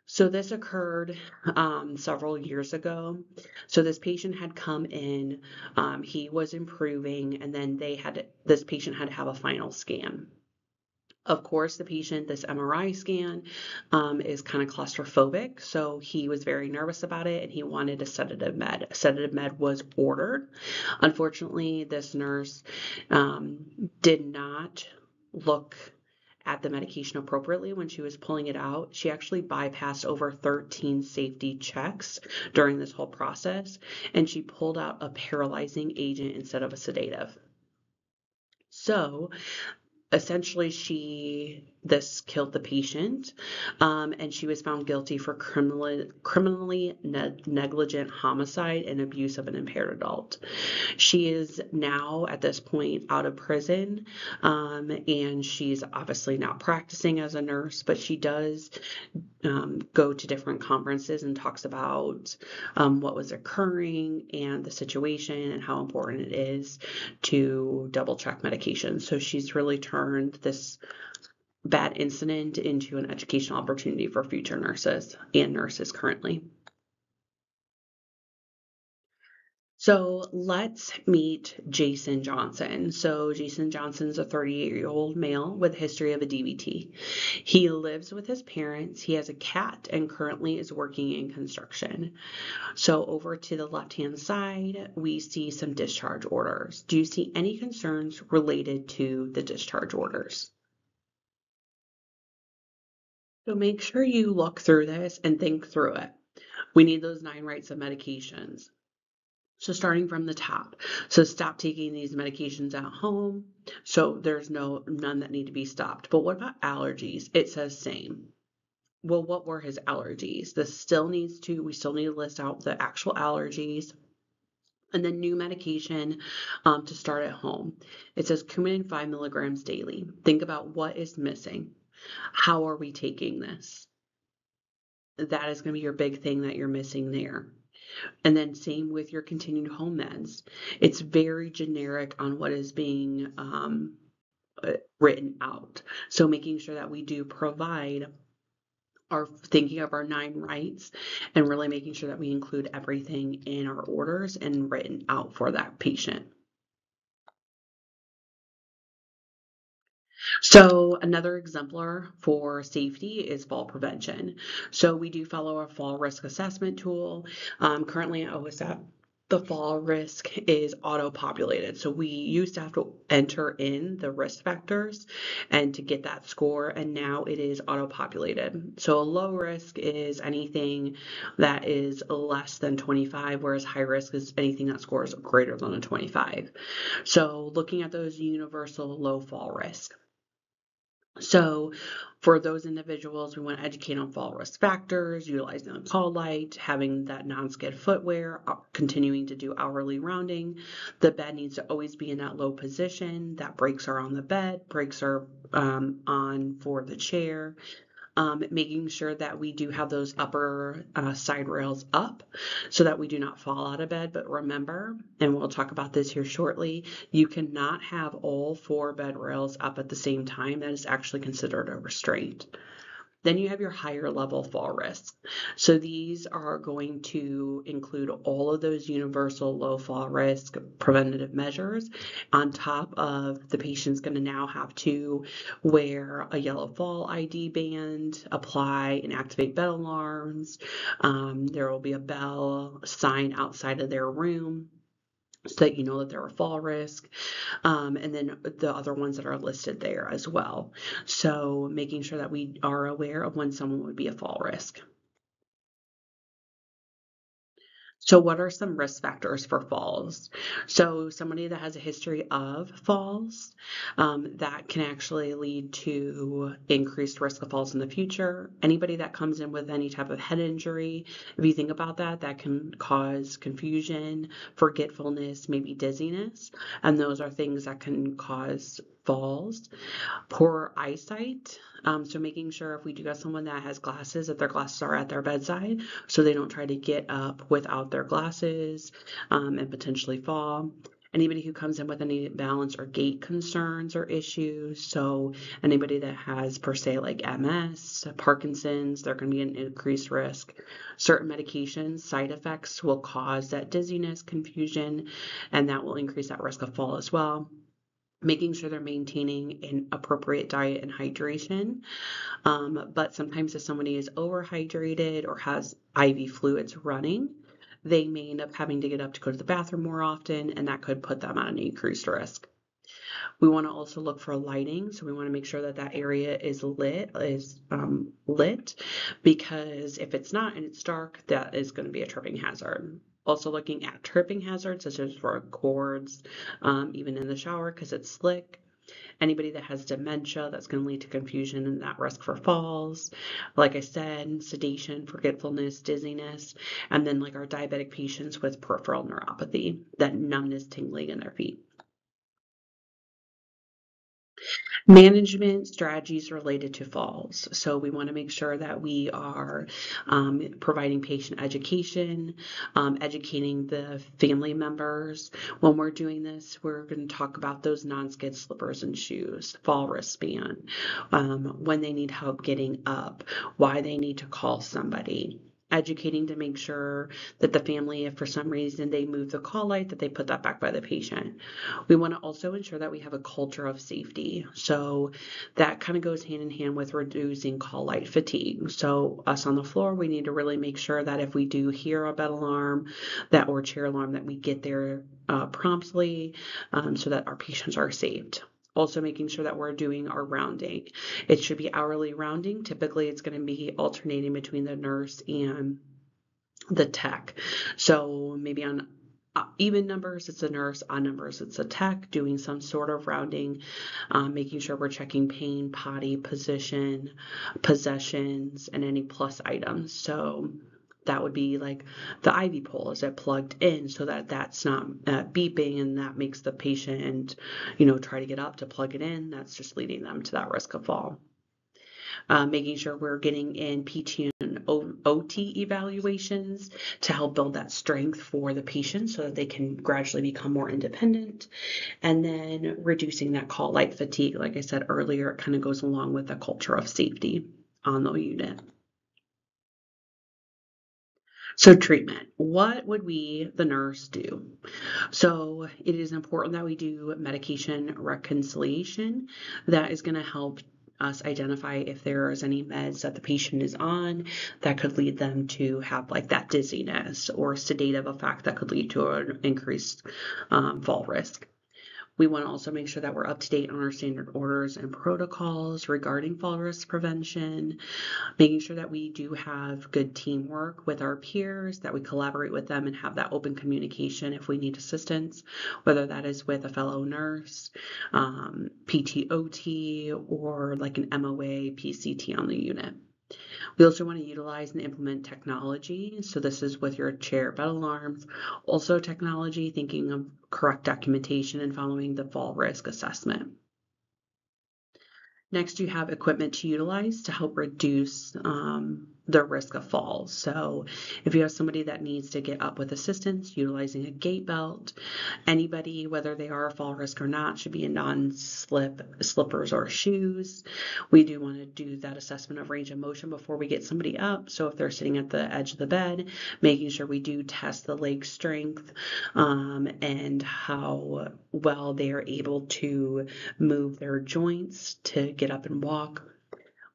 So this occurred several years ago. So this patient had come in, he was improving, and then this patient had to have a final scan. Of course, the patient, this MRI scan, is kind of claustrophobic, so he was very nervous about it and he wanted a sedative med. A sedative med was ordered. Unfortunately, this nurse did not look at the medication appropriately when she was pulling it out. She actually bypassed over 13 safety checks during this whole process, and she pulled out a paralyzing agent instead of a sedative. So essentially this killed the patient, and she was found guilty for criminally negligent homicide and abuse of an impaired adult. She is now at this point out of prison, and she's obviously not practicing as a nurse, but she does go to different conferences and talks about what was occurring and the situation and how important it is to double check medications. So she's really turned this bad incident into an educational opportunity for future nurses and nurses currently. So let's meet Jason Johnson. So Jason Johnson's a 38-year-old male with a history of a DVT. He lives with his parents. He has a cat and currently is working in construction. So over to the left-hand side, we see some discharge orders. Do you see any concerns related to the discharge orders? So make sure you look through this and think through it. We need those 9 rights of medications. So starting from the top, so stop taking these medications at home. So there's none that need to be stopped. But what about allergies? It says same. Well, what were his allergies? We still need to list out the actual allergies. And then new medication to start at home. It says Coumadin 5 milligrams daily. Think about what is missing. How are we taking this? That is going to be your big thing that you're missing there. And then same with your continued home meds. It's very generic on what is being written out. So making sure that we do provide thinking of our 9 rights and really making sure that we include everything in our orders and written out for that patient. So another exemplar for safety is fall prevention. So we do follow a fall risk assessment tool. Currently at OSAP, the fall risk is auto-populated. So we used to have to enter in the risk factors and to get that score, and now it is auto-populated. So a low risk is anything that is less than 25, whereas high risk is anything that scores greater than a 25. So looking at those universal low fall risk. So for those individuals, we want to educate on fall risk factors, utilizing the call light, having that non-skid footwear, continuing to do hourly rounding. The bed needs to always be in that low position. That brakes are on the bed, brakes are on for the chair. Making sure that we do have those upper side rails up so that we do not fall out of bed. But remember, and we'll talk about this here shortly, you cannot have all 4 bed rails up at the same time. That is actually considered a restraint. Then you have your higher level fall risk. So these are going to include all of those universal low fall risk preventative measures. On top of the patient's going to now have to wear a yellow fall ID band, apply and activate bed alarms. There will be a bell sign outside of their room so that you know that they're a fall risk, and then the other ones that are listed there as well. So making sure that we are aware of when someone would be a fall risk. So what are some risk factors for falls? So somebody that has a history of falls, that can actually lead to increased risk of falls in the future. Anybody that comes in with any type of head injury, if you think about that, that can cause confusion, forgetfulness, maybe dizziness, and those are things that can cause falls. Poor eyesight. So making sure if we do have someone that has glasses, that their glasses are at their bedside, so they don't try to get up without their glasses, and potentially fall. Anybody who comes in with any balance or gait concerns or issues, so anybody that has per se like MS, Parkinson's, they're going to be an increased risk. Certain medications, side effects will cause that dizziness, confusion, and that will increase that risk of fall as well. Making sure they're maintaining an appropriate diet and hydration. But sometimes if somebody is overhydrated or has IV fluids running, they may end up having to get up to go to the bathroom more often, and that could put them at an increased risk. We want to also look for lighting, so we want to make sure that that area is lit, because if it's not and it's dark, that is going to be a tripping hazard. Also looking at tripping hazards, such as for cords, even in the shower because it's slick. Anybody that has dementia, that's going to lead to confusion and that risk for falls. Like I said, sedation, forgetfulness, dizziness, and then like our diabetic patients with peripheral neuropathy, that numbness, tingling in their feet. Management strategies related to falls. So we want to make sure that we are providing patient education, educating the family members. When we're doing this, we're going to talk about those non-skid slippers and shoes, fall wristband, when they need help getting up, why they need to call somebody. Educating to make sure that the family, if for some reason they move the call light, that they put that back by the patient. We want to also ensure that we have a culture of safety. So that kind of goes hand in hand with reducing call light fatigue. So us on the floor, we need to really make sure that if we do hear a bed alarm, that or chair alarm, that we get there promptly, so that our patients are saved. Also making sure that we're doing our rounding. It should be hourly rounding. Typically, it's going to be alternating between the nurse and the tech. So maybe on even numbers, it's a nurse; odd numbers, it's a tech doing some sort of rounding, making sure we're checking pain, potty, position, possessions, and any plus items. So that would be like the IV pole. Is it plugged in so that that's not beeping and that makes the patient, try to get up to plug it in? That's just leading them to that risk of fall. Making sure we're getting in PT and OT evaluations to help build that strength for the patient so that they can gradually become more independent. And then reducing that call light fatigue. Like I said earlier, it kind of goes along with the culture of safety on the unit. So treatment, what would we, the nurse, do? So it is important that we do medication reconciliation. That is going to help us identify if there is any meds that the patient is on that could lead them to have like that dizziness or sedative effect that could lead to an increased fall risk. We want to also make sure that we're up to date on our standard orders and protocols regarding fall risk prevention, making sure that we do have good teamwork with our peers, that we collaborate with them and have that open communication if we need assistance, whether that is with a fellow nurse, PTOT, or like an MOA, PCT on the unit. We also want to utilize and implement technology. So this is with your chair bed alarms. Also technology, thinking of correct documentation and following the fall risk assessment. Next, you have equipment to utilize to help reduce the risk of falls. So if you have somebody that needs to get up with assistance, utilizing a gait belt, anybody, whether they are a fall risk or not, should be in non-slip slippers or shoes. We do want to do that assessment of range of motion before we get somebody up. So if they're sitting at the edge of the bed, making sure we do test the leg strength, and how well they are able to move their joints to get up and walk.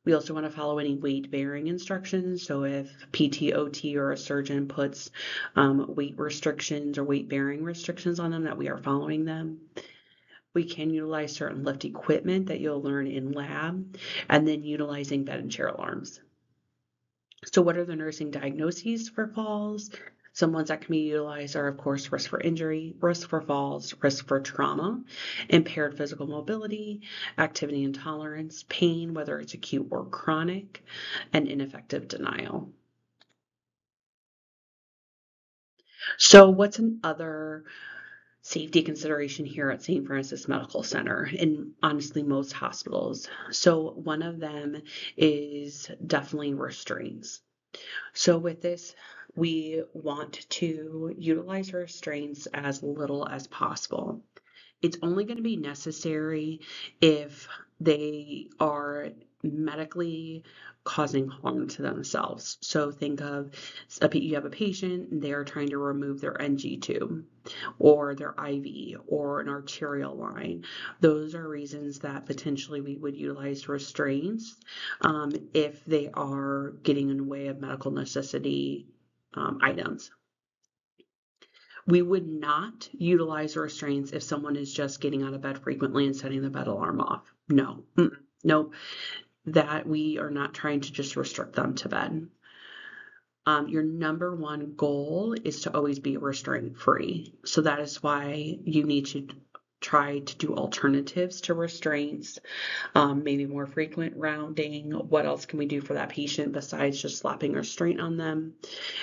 We also want to follow any weight bearing instructions. So if PTOT or a surgeon puts weight restrictions or weight bearing restrictions on them, that we are following them. We can utilize certain lift equipment that you'll learn in lab, and then utilizing bed and chair alarms. So what are the nursing diagnoses for falls? Some ones that can be utilized are, of course, risk for injury, risk for falls, risk for trauma, impaired physical mobility, activity intolerance, pain, whether it's acute or chronic, and ineffective denial. So, what's another safety consideration here at St. Francis Medical Center and honestly most hospitals? So, one of them is definitely restraints. So with this, we want to utilize restraints as little as possible. It's only going to be necessary if they are medically causing harm to themselves. So think of you have a patient and they are trying to remove their NG tube or their IV or an arterial line. Those are reasons that potentially we would utilize restraints if they are getting in the way of medical necessity items. We would not utilize restraints if someone is just getting out of bed frequently and setting the bed alarm off. No, no, that we are not trying to just restrict them to bed. Your number one goal is to always be restraint free. So that is why you need to try to do alternatives to restraints, maybe more frequent rounding. What else can we do for that patient besides just slapping restraint on them?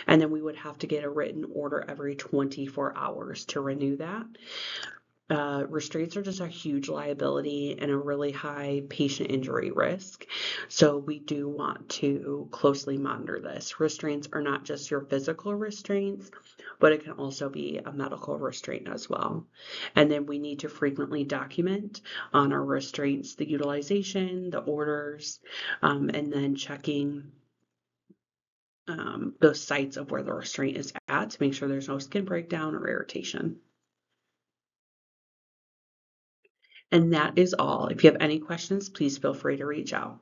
And then we would have to get a written order every 24 hours to renew that. Restraints are just a huge liability and a really high patient injury risk. So we do want to closely monitor this. Restraints are not just your physical restraints, but it can also be a medical restraint as well. And then we need to frequently document on our restraints the utilization, the orders, and then checking those sites of where the restraint is at to make sure there's no skin breakdown or irritation. And that is all. If you have any questions, please feel free to reach out.